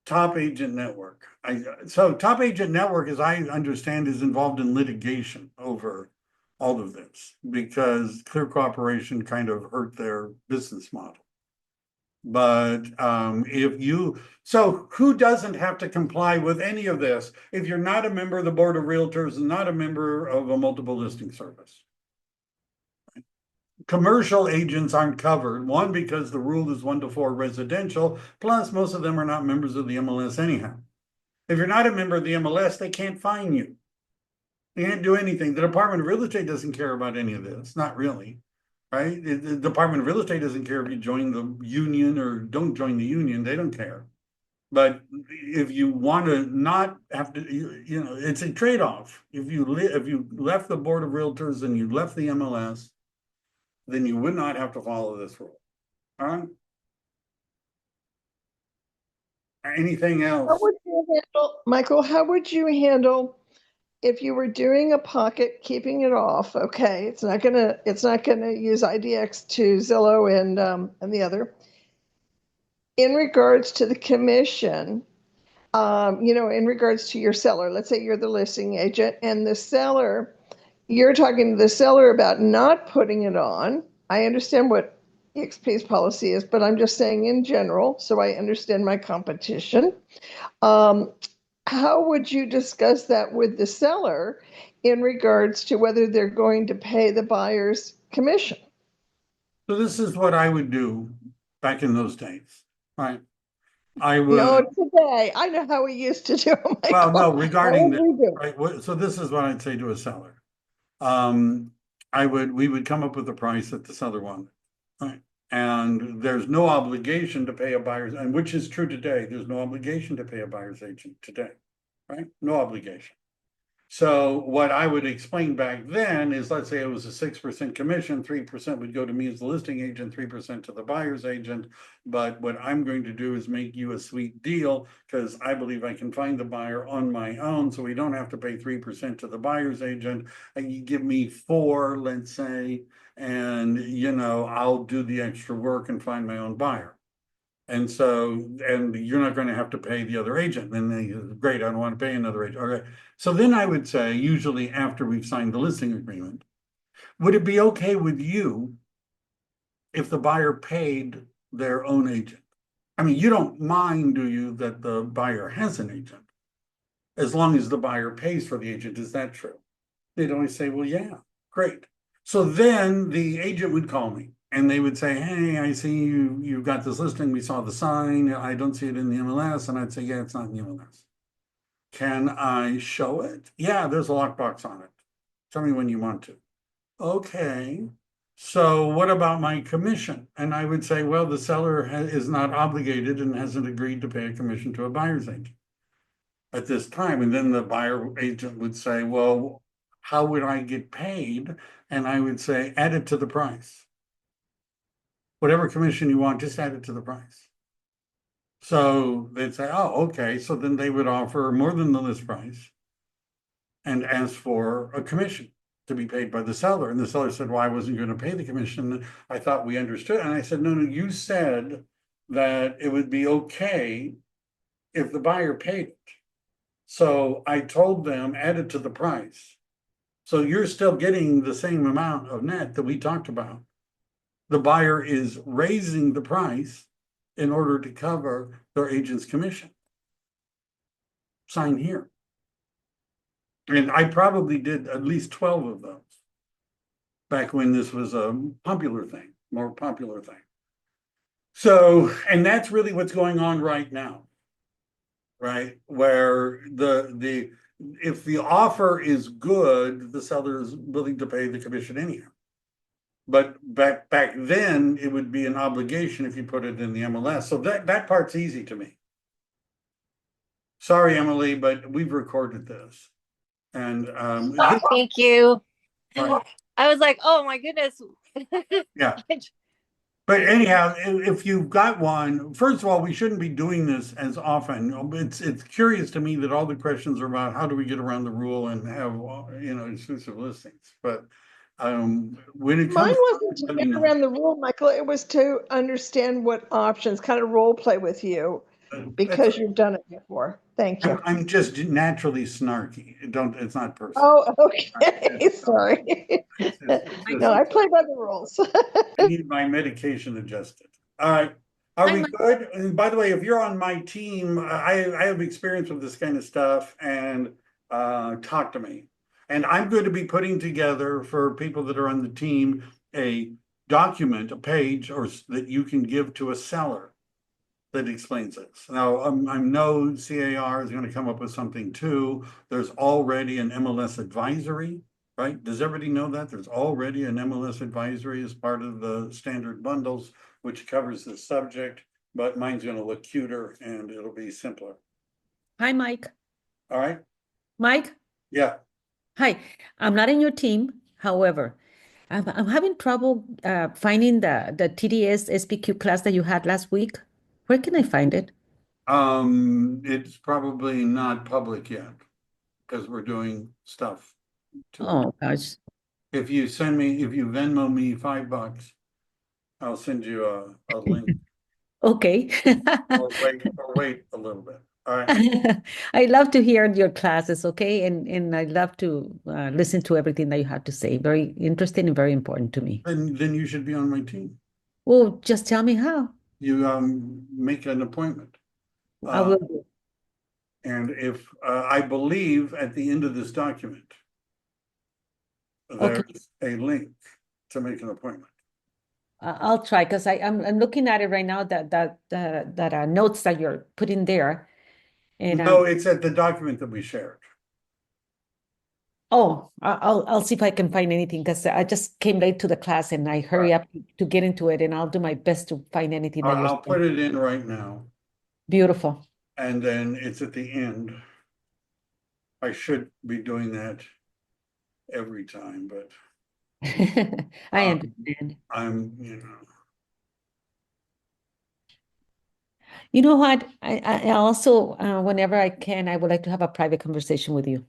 Top agent network. So top agent network, as I understand, is involved in litigation over all of this because Clear Cooperation kind of hurt their business model. But so who doesn't have to comply with any of this if you're not a member of the Board of Realtors and not a member of a multiple listing service? Commercial agents aren't covered, one, because the rule is 1 to 4 residential, plus most of them are not members of the MLS anyhow. If you're not a member of the MLS, they can't fine you. They can't do anything. The Department of Real Estate doesn't care about any of this, not really. Right? The Department of Real Estate doesn't care if you join the union or don't join the union. They don't care. But if you want to not have to, you know, it's a trade-off. If you left the Board of Realtors and you left the MLS, then you would not have to follow this rule. All right? Anything else? How would you handle, Michael, how would you handle if you were doing a pocket, keeping it off? Okay, it's not gonna use IDX to Zillow and the other. In regards to the commission, in regards to your seller, let's say you're the listing agent and the seller, you're talking to the seller about not putting it on. I understand what EXP's policy is, but I'm just saying in general, so I understand my competition. How would you discuss that with the seller in regards to whether they're going to pay the buyer's commission? So this is what I would do back in those days, right? I would. No, today. I know how we used to do it, Well, no, Michael. regarding What would we do? right. So this is what I'd say to a seller. We would come up with a price that the seller wanted, right? And there's no obligation to pay a buyer's, and which is true today. There's no obligation to pay a buyer's agent today, right? No obligation. So what I would explain back then is, let's say it was a 6% commission, 3% would go to me as the listing agent, 3% to the buyer's agent. But what I'm going to do is make you a sweet deal because I believe I can find the buyer on my own. So we don't have to pay 3% to the buyer's agent. And you give me 4, let's say, and I'll do the extra work and find my own buyer. And so, and you're not going to have to pay the other agent. And they, great, I don't want to pay another agent. Okay. So then I would say, usually after we've signed the listing agreement, would it be okay with you if the buyer paid their own agent? I mean, you don't mind, do you, that the buyer has an agent, as long as the buyer pays for the agent? Is that true? They'd always say, well, yeah, great. So then the agent would call me. And they would say, hey, I see you've got this listing. We saw the sign. I don't see it in the MLS. And I'd say, yeah, it's not in the MLS. Can I show it? Yeah, there's a lockbox on it. Tell me when you want to. Okay. So what about my commission? And I would say, well, the seller is not obligated and hasn't agreed to pay a commission to a buyer's agent at this time. And then the buyer agent would say, well, how would I get paid? And I would say, add it to the price. Whatever commission you want, just add it to the price. So they'd say, oh, okay. So then they would offer more than the list price and ask for a commission to be paid by the seller. And the seller said, well, I wasn't going to pay the commission. I thought we understood. And I said, no, you said that it would be okay if the buyer paid it. So I told them, add it to the price. So you're still getting the same amount of net that we talked about. The buyer is raising the price in order to cover their agent's commission. Sign here. And I probably did at least 12 of those back when this was a more popular thing. So, and that's really what's going on right now, right? Where if the offer is good, the seller is willing to pay the commission anyhow. But back then, it would be an obligation if you put it in the MLS. So that part's easy to me. Sorry, Emily, but we've recorded this. And Thank you. Right. I was like, oh my goodness. Yeah. But anyhow, if you've got one, first of all, we shouldn't be doing this as often. It's curious to me that all the questions are about how do we get around the rule and have, exclusive listings. But when it Mine comes wasn't to get around the rule, Michael. It was to understand what options, kind of role play with you because you've done it before. Thank you. I'm just naturally snarky. It's not personal. Oh, okay. Sorry. No, I play by the rules. I need my medication adjusted. All right. Are we good? And by the way, if you're on my team, I have experience with this kind of stuff, and talk to me. And I'm going to be putting together for people that are on the team a document, a page, or that you can give to a seller that explains this. Now, I know CAR is going to come up with something too. There's already an MLS advisory, right? Does everybody know that? There's already an MLS advisory as part of the standard bundles, which covers the subject, but mine's going to look cuter and it'll be simpler. Hi, Mike. All right? Mike, Yeah. hi. I'm not in your team. However, I'm having trouble finding the TDS SPQ class that you had last week. Where can I find it? It's probably not public yet because we're doing stuff to it. Oh, gosh. If you Venmo me $5, I'll send you a link. Okay. Or wait a little bit. All right. I love to hear your classes, okay? And I love to listen to everything that you have to say. Very interesting and very important to me. Then you should be on my team. Well, just tell me how. You make an appointment. I will do. And if I believe at the end of this document, Okay. there's a link to make an appointment. I'll try because I'm looking at it right now that notes that you're putting there. And No, it's at the document that we shared. I'll see if I can find anything because I just came late to the class and I hurry up to get into it, and I'll do my best to find anything that I'll put it in right now. Beautiful. And then it's at the end. I should be doing that every time, but I understand. I'm, You know what? I also, whenever I can, I would like to have a private conversation with you.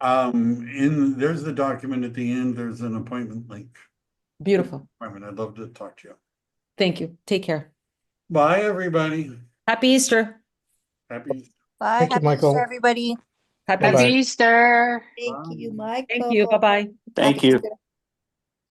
there's the document at the end, there's an appointment link. Beautiful. I'd love to talk to you. Thank you. Take care. Bye, everybody. Happy Easter. Happy. Bye. Thank you, Happy Michael. Easter, everybody. Happy Bye-bye. Happy Easter. Thank you, Michael. Thank you. Bye-bye. Thank Happy you. Easter.